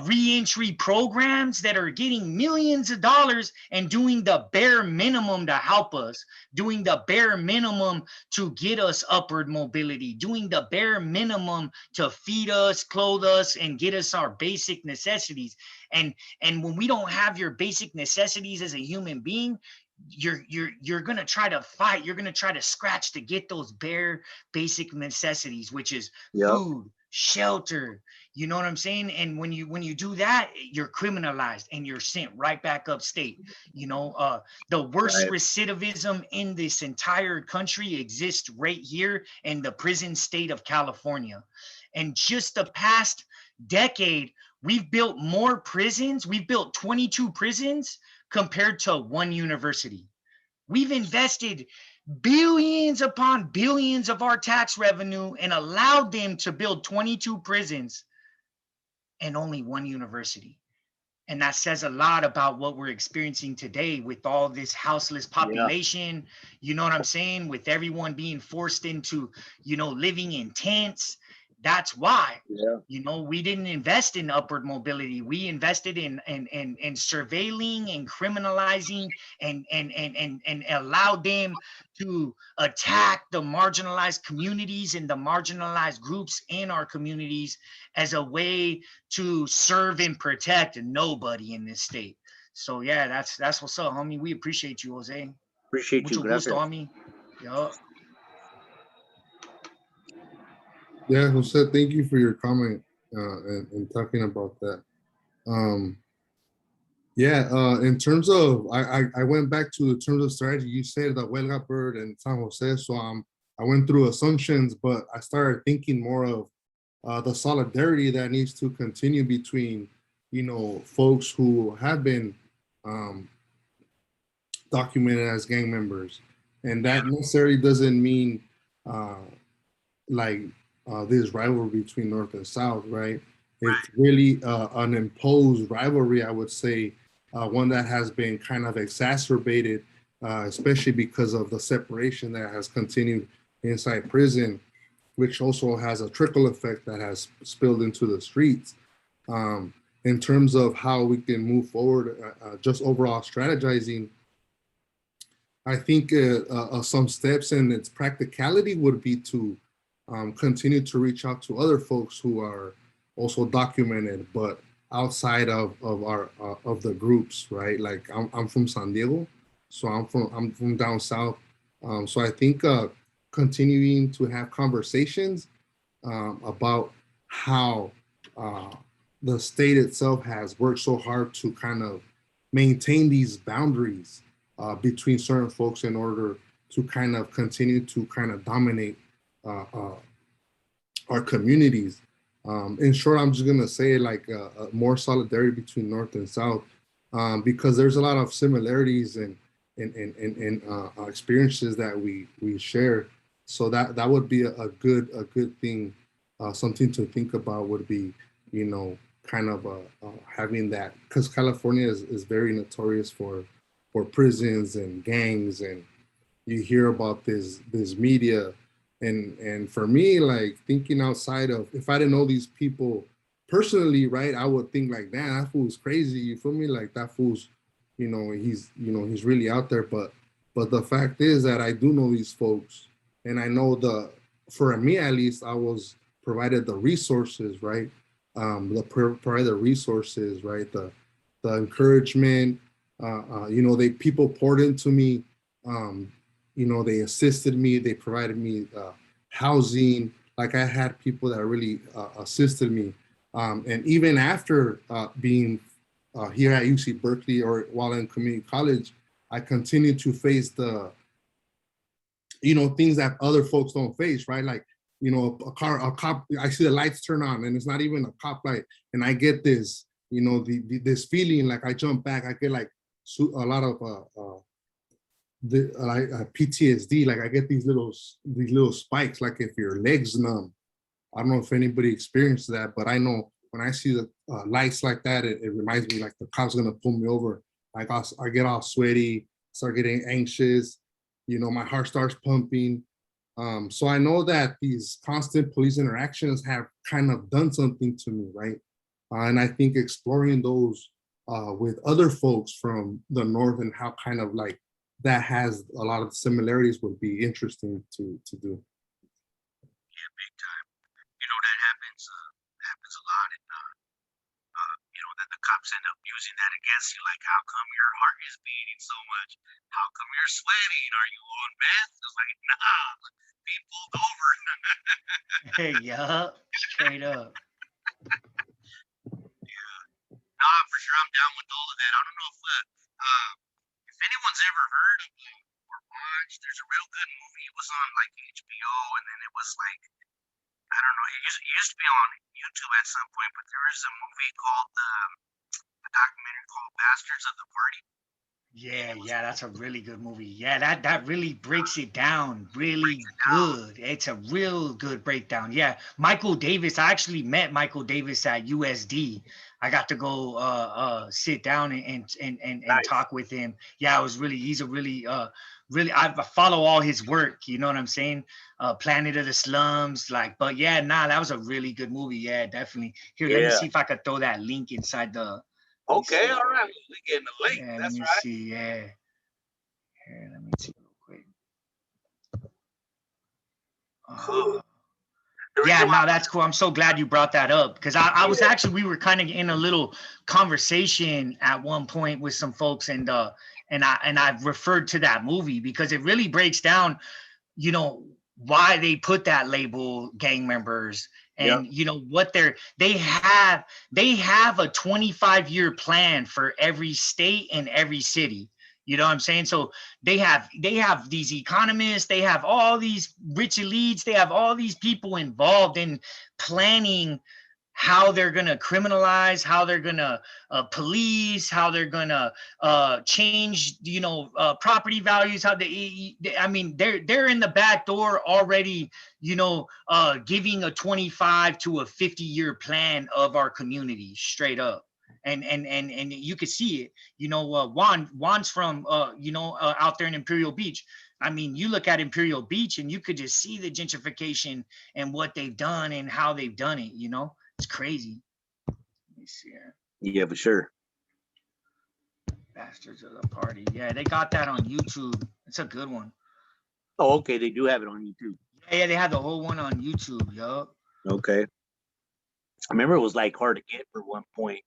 reentry programs that are getting millions of dollars and doing the bare minimum to help us, doing the bare minimum to get us upward mobility, doing the bare minimum to feed us, clothe us, and get us our basic necessities. And when we don't have your basic necessities as a human being, you're gonna try to fight, you're gonna try to scratch to get those bare basic necessities, which is yep, food, shelter. You know what I'm saying? And when you do that, you're criminalized and you're sent right back upstate. The worst right, recidivism in this entire country exists right here in the prison state of California. And just the past decade, we've built more prisons. We've built 22 prisons compared to one university. We've invested billions upon billions of our tax revenue and allowed them to build 22 prisons and only one university. And that says a lot about what we're experiencing today with all this houseless yeah, population. You know what I'm saying? With everyone being forced into, living in tents. That's why, yeah, we didn't invest in upward mobility. We invested in surveilling and criminalizing and allowed them to attack the marginalized communities and the marginalized groups in our communities as a way to serve and protect nobody in this state. So yeah, that's what's up, homie. We appreciate you, Jose. appreciate you, Mucho gusto, gracias. homie. Yup. Yeah, Jose, thank you for your comment and talking about that. Um, yeah, in terms of, I went back to the terms of strategy. You said the Huelga Bird and San Jose, so I went through assumptions, but I started thinking more of the solidarity that needs to continue between, folks who have been um, documented as gang members, and that necessarily doesn't mean uh, like this rivalry between North and South, right? It's really an imposed rivalry, I would say, one that has been kind of exacerbated, especially because of the separation that has continued inside prison, which also has a trickle effect that has spilled into the streets. In terms of how we can move forward, just overall strategizing, I think some steps in its practicality would be to continue to reach out to other folks who are also documented, but outside of our of the groups, right? Like I'm from San Diego, so I'm from down south. So I think continuing to have conversations about how the state itself has worked so hard to kind of maintain these boundaries between certain folks in order to kind of continue to kind of dominate our communities. In short, I'm just gonna say like more solidarity between North and South because there's a lot of similarities and experiences that we share. So that would be a good thing. Something to think about would be, you know, kind of having that, because California is very notorious for prisons and gangs, and you hear about this media, and for me, like thinking outside of, if I didn't know these people personally, right, I would think like, damn, that fool's crazy. You feel me? Like that fool's, he's really out there. But the fact is that I do know these folks, and I know for me at least, I was provided the resources, right? Provide the resources, right? The encouragement. People poured into me. They assisted me. They provided me housing. Like I had people that really assisted me. And even after being here at UC Berkeley or while in community college, I continued to face the, things that other folks don't face, right? Like, a cop, I see the lights turn on and it's not even a cop light. And I get this, this feeling, like I jump back, I get like a lot of PTSD. Like I get these little spikes, like if your leg's numb. I don't know if anybody experienced that, but I know when I see the lights like that, it reminds me like the cop's gonna pull me over. Like I get all sweaty, start getting anxious, my heart starts pumping. So I know that these constant police interactions have kind of done something to me, right? And I think exploring those with other folks from the North and how kind of like that has a lot of similarities would be interesting to do. Yeah, big time. That happens a lot, and that the cops end up using that against you. Like, how come your heart is beating so much? How come you're sweating? Are you on meth? It's like, nah, being pulled over. Hey, yeah, straight up. Yeah, nah, for sure, I'm down with all of that. I don't know if anyone's ever heard of or watched. There's a real good movie. It was on like HBO, and then it was like, I don't know. It used to be on YouTube at some point, but there was a movie called a documentary called Bastards of the Party. Yeah, that's a really good movie. Yeah, that really breaks it down really good. It's a real good breakdown. Yeah, Michael Davis. I actually met Michael Davis at USD. I got to go sit down and Nice. talk with him. Yeah, he's a really I follow all his work. You know what I'm saying? Planet of the Slums, but yeah, that was a really good movie. Yeah, definitely. Here, let me Yeah. see if I could throw that link inside the. Okay, all right. We getting the link. Yeah, let That's me right. see. Yeah. Here, let me see real quick. Cool. Yeah, no, that's cool. I'm so glad you brought that up because I was actually, we were kind of in a little conversation at one point with some folks, and I referred to that movie because it really breaks down, why they put that label gang members, and what they have a 25-year plan for every state and every city. You know what I'm saying? So they have these economists, they have all these rich elites, they have all these people involved in planning how they're going to criminalize, how they're going to police, how they're going to change, property values, they're in the back door already, giving a 25 to a 50-year plan of our community straight up. And you could see it, Juan's from, out there in Imperial Beach. I mean, you look at Imperial Beach and you could just see the gentrification and what they've done and how they've done it, you know? It's crazy. Let me see here. Yeah, for sure. Bastards of the Party. Yeah, they got that on YouTube. It's a good one. Oh, okay. They do have it on YouTube. Yeah, they had the whole one on YouTube, yo. Okay. I remember it was like hard to get for one point.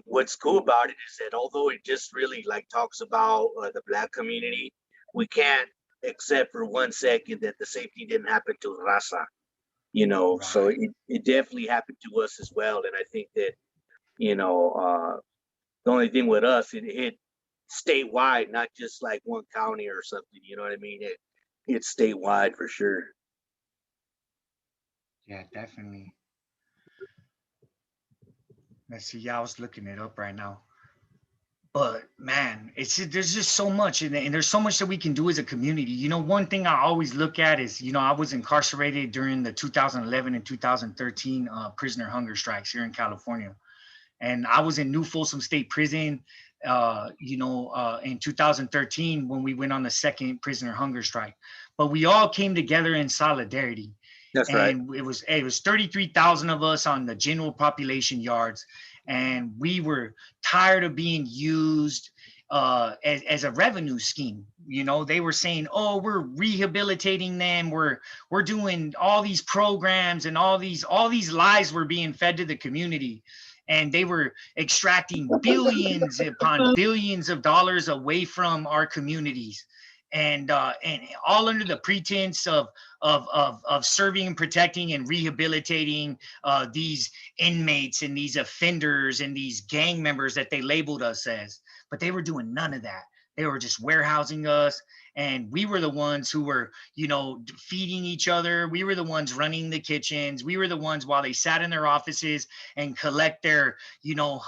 What's cool about it is that although it just really like talks about the Black community, we can't accept for 1 second that the safety didn't happen to Raza, you know. Right. So it definitely happened to us as well. And I think that, you know, the only thing with us, it hit statewide, not just like one county or something, you know what I mean? It's statewide for sure. Yeah, definitely. Let's see. Yeah, I was looking it up right now. But man, there's just so much, and there's so much that we can do as a community. You know, one thing I always look at is, you know, I was incarcerated during the 2011 and 2013 prisoner hunger strikes here in California, and I was in New Folsom State Prison, in 2013 when we went on the second prisoner hunger strike. But we all came together in solidarity. That's right. And it was 33,000 of us on the general population yards, and we were tired of being used as a revenue scheme. You know, they were saying, "Oh, we're rehabilitating them. We're doing all these programs, and all these lies were being fed to the community." And they were extracting billions upon billions of dollars away from our communities, and all under the pretense of serving and protecting and rehabilitating these inmates and these offenders and these gang members that they labeled us as. But they were doing none of that. They were just warehousing us, and we were the ones who were, you know, feeding each other. We were the ones running the kitchens. We were the ones, while they sat in their offices and collect their, you know,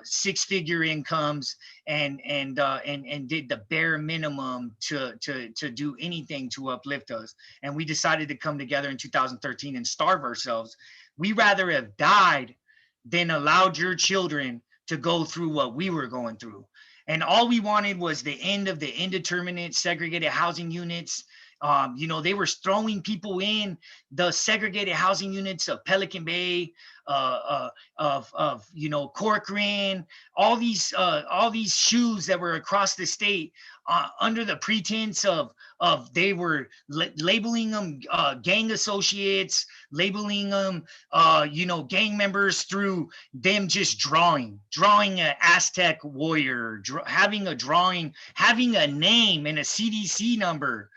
6-figure incomes and did the bare minimum to do anything to uplift us. And we decided to come together in 2013 and starve ourselves. We rather have died than allowed your children to go through what we were going through. And all we wanted was the end of the indeterminate segregated housing units. You know, they were throwing people in the segregated housing units of Pelican Bay, of you know, Corcoran, all these shoes that were across the state, under the pretense of they were labeling them gang associates, labeling them you know, gang members through them just drawing an Aztec warrior, having a drawing, having a name and a CDC number,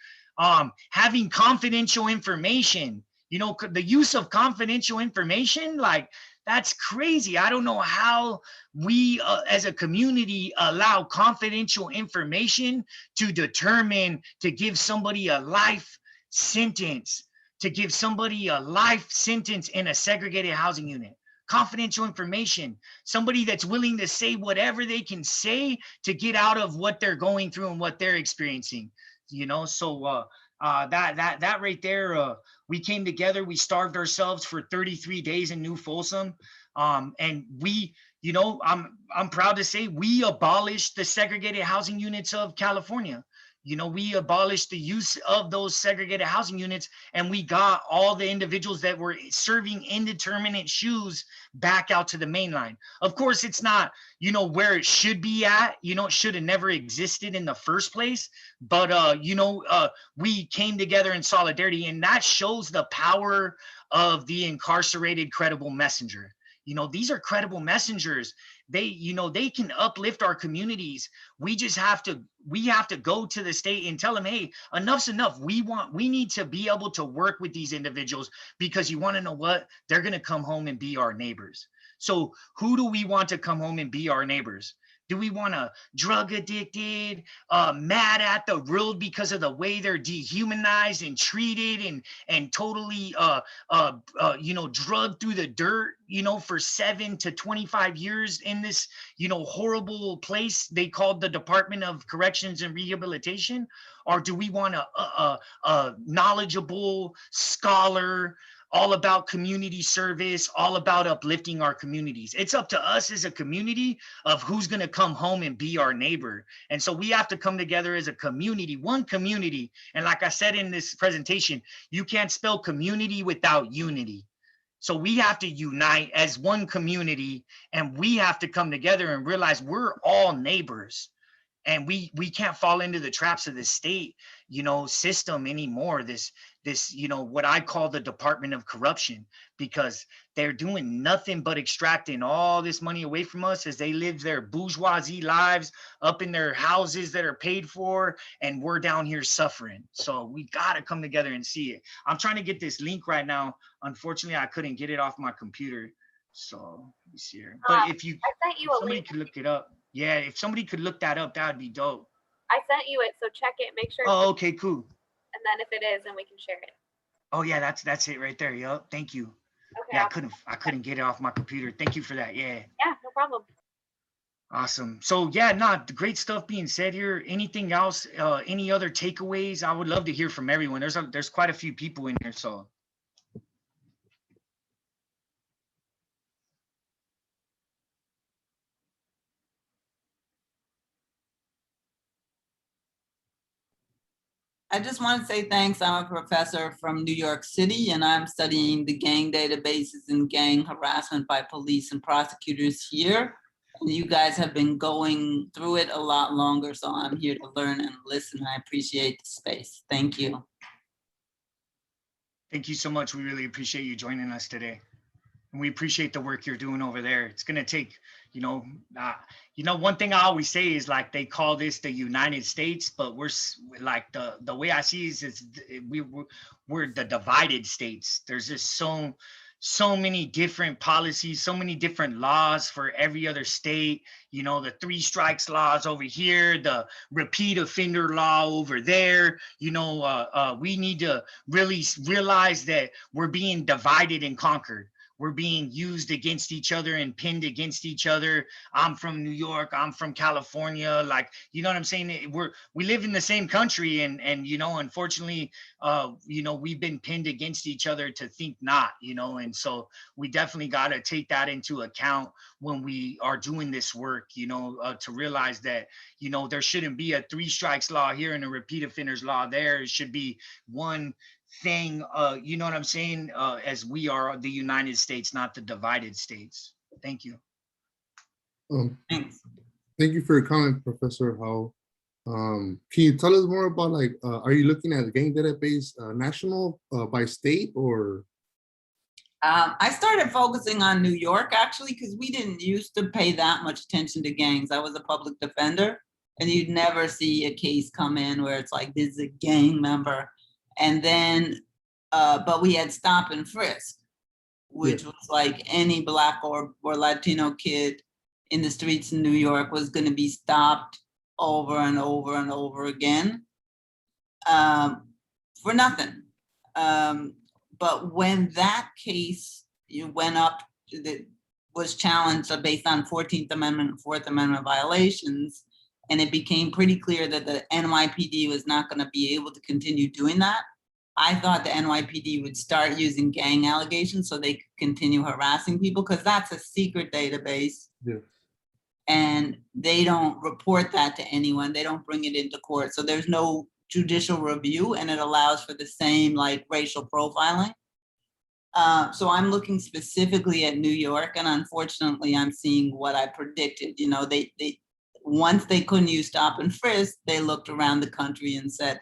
having confidential information. You know, the use of confidential information, like, that's crazy. I don't know how we as a community allow confidential information to determine to give somebody a life sentence, in a segregated housing unit. Confidential information, somebody that's willing to say whatever they can say to get out of what they're going through and what they're experiencing, you know. So that right there, we came together, we starved ourselves for 33 days in New Folsom, and we, you know, I'm proud to say we abolished the segregated housing units of California. You know, we abolished the use of those segregated housing units, and we got all the individuals that were serving indeterminate shoes back out to the main line. Of course, it's not, you know, where it should be at. You know, it should have never existed in the first place. But, you know, we came together in solidarity, and that shows the power of the incarcerated credible messenger. You know, these are credible messengers. They, you know, they can uplift our communities. We have to go to the state and tell them, hey, enough's enough. We need to be able to work with these individuals, because you want to know what? They're going to come home and be our neighbors. So who do we want to come home and be our neighbors? Do we want a drug addicted, mad at the world because of the way they're dehumanized and treated, and totally, you know, drugged through the dirt, you know, for 7 to 25 years in this, you know, horrible place they called the Department of Corrections and Rehabilitation? Or do we want a knowledgeable scholar, all about community service, all about uplifting our communities. It's up to us as a community of who's going to come home and be our neighbor. And so we have to come together as a community, one community. And like I said in this presentation, you can't spell community without unity. So we have to unite as one community, and we have to come together and realize we're all neighbors. And we can't fall into the traps of the state, system anymore. This, what I call the Department of Corruption, because they're doing nothing but extracting all this money away from us as they live their bourgeoisie lives up in their houses that are paid for, and we're down here suffering. So we got to come together and see it. I'm trying to get this link right now. Unfortunately, I couldn't get it off my computer. So let me see here. But if somebody could look it up. Yeah, if somebody could look that up, that would be dope. I sent you it, so check it, make sure. Oh, okay, cool. And then if it is, then we can share it. Oh yeah, that's it right there. Yup, thank you. Okay. Yeah, I couldn't get it off my computer. Thank you for that. Yeah. Yeah, no problem. Awesome. So yeah, great stuff being said here. Anything else? Any other takeaways? I would love to hear from everyone. There's quite a few people in here, so. I just want to say thanks. I'm a professor from New York City, and I'm studying the gang databases and gang harassment by police and prosecutors here. And you guys have been going through it a lot longer, so I'm here to learn and listen. I appreciate the space. Thank you. Thank you so much. We really appreciate you joining us today. And we appreciate the work you're doing over there. It's going to take, one thing I always say is, like, they call this the United States, but we're like, the way I see it is we're the divided states. There's just so many different policies, so many different laws for every other state. The 3 strikes laws over here, the repeat offender law over there. We need to really realize that we're being divided and conquered. We're being used against each other and pinned against each other. I'm from New York. I'm from California. Like, you know what I'm saying? We live in the same country, and unfortunately, we've been pinned against each other to think not, and so we definitely got to take that into account when we are doing this work, to realize that, there shouldn't be a 3 strikes law here and a repeat offenders law there. It should be one thing, you know what I'm saying, as we are the United States, not the divided states. Thank you. Thanks. Thank you for your comment, Professor Howell. Can you tell us more about, like, are you looking at the gang database national by state, or? I started focusing on New York, actually, because we didn't used to pay that much attention to gangs. I was a public defender, and you'd never see a case come in where it's like, this is a gang member. And then, but we had stop and frisk, which was like any Black or Latino kid in the streets in New York was going to be stopped over and over and over again for nothing. But when that case went up, that was challenged based on 14th Amendment and 4th Amendment violations, and it became pretty clear that the NYPD was not going to be able to continue doing that, I thought the NYPD would start using gang allegations so they could continue harassing people, because that's a secret database. Yeah. And they don't report that to anyone. They don't bring it into court. So there's no judicial review, and it allows for the same, like, racial profiling. So I'm looking specifically at New York, and unfortunately I'm seeing what I predicted. They once they couldn't use stop and frisk, they looked around the country and said,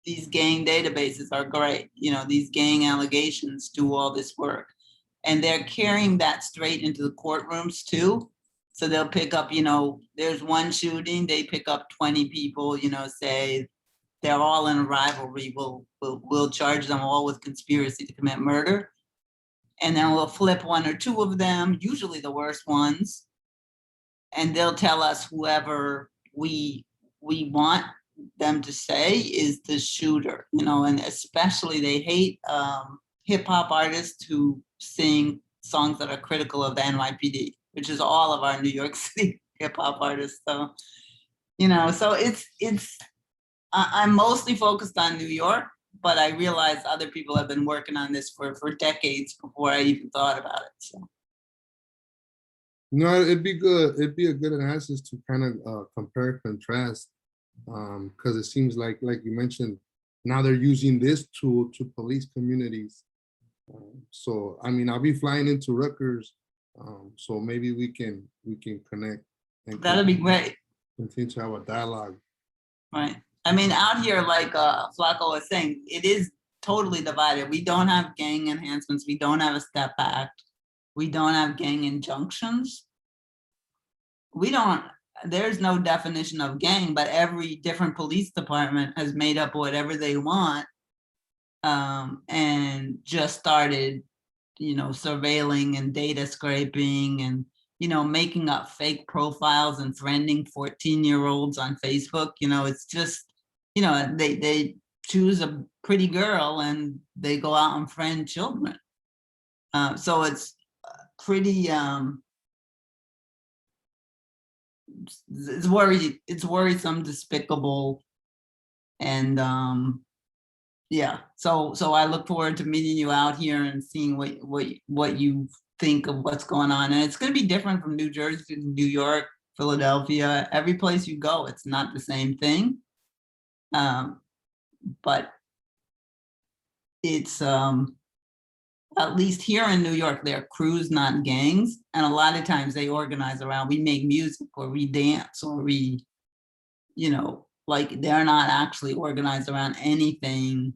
these gang databases are great. These gang allegations do all this work. And they're carrying that straight into the courtrooms too. So they'll pick up, there's one shooting, they pick up 20 people, say they're all in a rivalry. We'll charge them all with conspiracy to commit murder. And then we'll flip 1 or 2 of them, usually the worst ones. And they'll tell us whoever we want them to say is the shooter, and especially they hate hip hop artists who sing songs that are critical of the NYPD, which is all of our New York City hip hop artists. So, so I'm mostly focused on New York, but I realized other people have been working on this for decades before I even thought about it. So. No, it'd be good. It'd be a good analysis to kind of compare and contrast, because it seems like you mentioned, now they're using this tool to police communities. So I mean, I'll be flying into Rutgers, so maybe we can connect. And That'd be great. Continue to have a dialogue. Right. I mean, out here, like Flaco was saying, it is totally divided. We don't have gang enhancements. We don't have a step act. We don't have gang injunctions. We don't, there's no definition of gang, but every different police department has made up whatever they want, and just started, you know, surveilling and data scraping and, you know, making up fake profiles and friending 14-year-olds on Facebook. You know, it's just, you know, they choose a pretty girl and they go out and friend children. So it's pretty, it's worrisome, despicable, and yeah. So I look forward to meeting you out here and seeing what you think of what's going on. And it's going to be different from New Jersey to New York, Philadelphia. Every place you go, it's not the same thing. But it's at least here in New York, they're crews, not gangs. And a lot of times they organize around, we make music or we dance or we, you know, like they're not actually organized around anything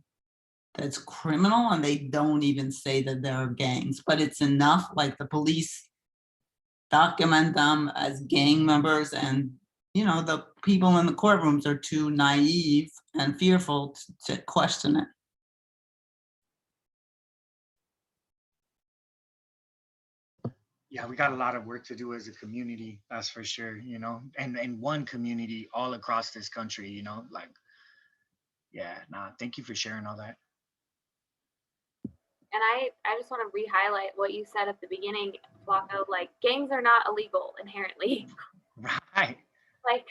that's criminal, and they don't even say that there are gangs, but it's enough, like the police document them as gang members, and you know, the people in the courtrooms are too naive and fearful to question it. Yeah, we got a lot of work to do as a community, that's for sure, you know, and one community all across this country, you know, like, yeah, nah, thank you for sharing all that. And I just want to re-highlight what you said at the beginning, Flaco, like gangs are not illegal inherently. Right. Like,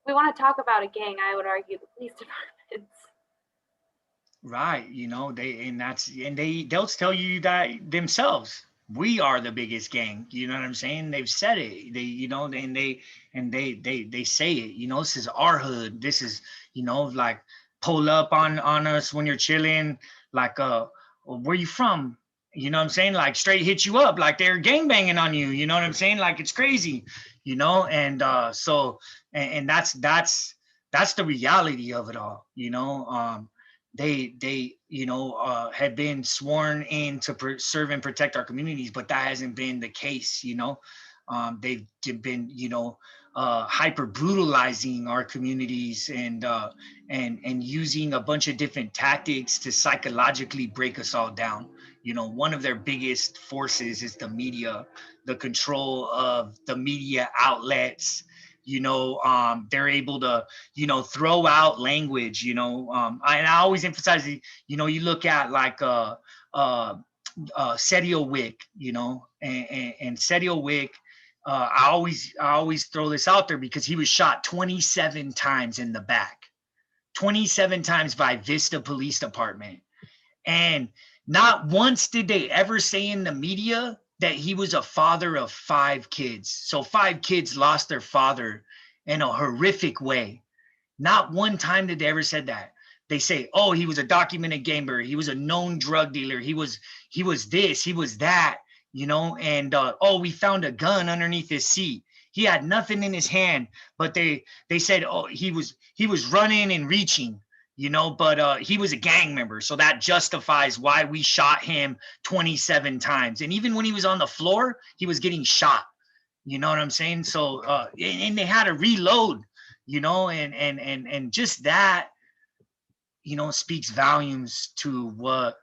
we want to talk about a gang, I would argue the police departments. Right, you know, they'll tell you that themselves. We are the biggest gang, you know what I'm saying? They've said it. They, you know, and they say it, you know, this is our hood. This is, you know, like pull up on us when you're chilling, like where you from? You know what I'm saying? Like straight hit you up, like they're gang banging on you, you know what I'm saying? Like it's crazy, you know, and so and that's the reality of it all, you know. They you know had been sworn in to serve and protect our communities, but that hasn't been the case, you know. They've been, you know, hyper brutalizing our communities and using a bunch of different tactics to psychologically break us all down. You know, one of their biggest forces is the media, the control of the media outlets. You know, they're able to, you know, throw out language, you know. I always emphasize, you know, you look at like Sergio Wick, you know, and Sergio Wick, I always throw this out there because he was shot 27 times in the back, 27 times by Vista Police Department. And not once did they ever say in the media that he was a father of 5 kids. So 5 kids lost their father in a horrific way. Not one time did they ever said that. They say, oh, he was a documented gamer. He was a known drug dealer. He was this, he was that, you know, and oh, we found a gun underneath his seat. He had nothing in his hand, but they said, oh, he was running and reaching, you know, but he was a gang member. So that justifies why we shot him 27 times. And even when he was on the floor, he was getting shot. You know what I'm saying? So, and they had to reload, you know, and just that, you know, speaks volumes to what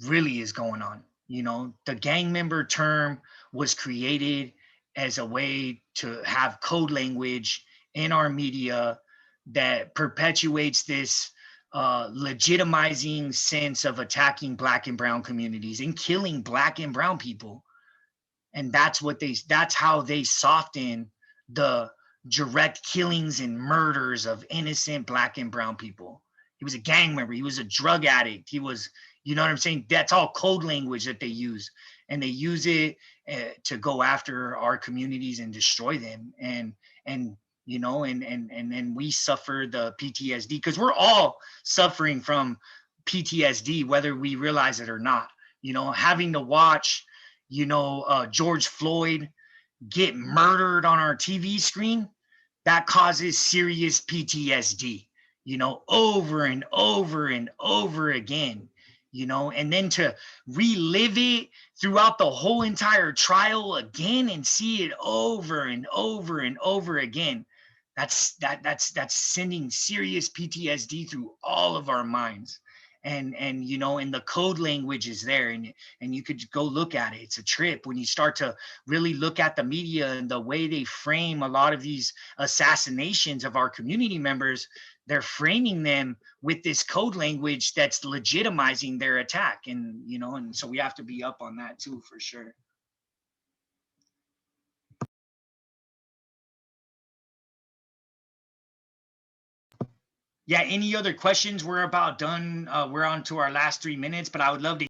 really is going on. You know, the gang member term was created as a way to have code language in our media that perpetuates this legitimizing sense of attacking Black and brown communities and killing Black and brown people. And that's how they soften the direct killings and murders of innocent Black and brown people. He was a gang member. He was a drug addict. He was, you know what I'm saying? That's all code language that they use, and they use it to go after our communities and destroy them. And you know, and then we suffer the PTSD, because we're all suffering from PTSD, whether we realize it or not. You know, having to watch, you know, George Floyd get murdered on our TV screen, that causes serious PTSD, you know, over and over and over again, you know, and then to relive it throughout the whole entire trial again and see it over and over and over again. That's sending serious PTSD through all of our minds. And you know, and the code language is there, and you could go look at it. It's a trip when you start to really look at the media and the way they frame a lot of these assassinations of our community members. They're framing them with this code language that's legitimizing their attack. And you know, and so we have to be up on that too, for sure. Yeah, any other questions? We're about done. We're on to our last 3 minutes, but I would love to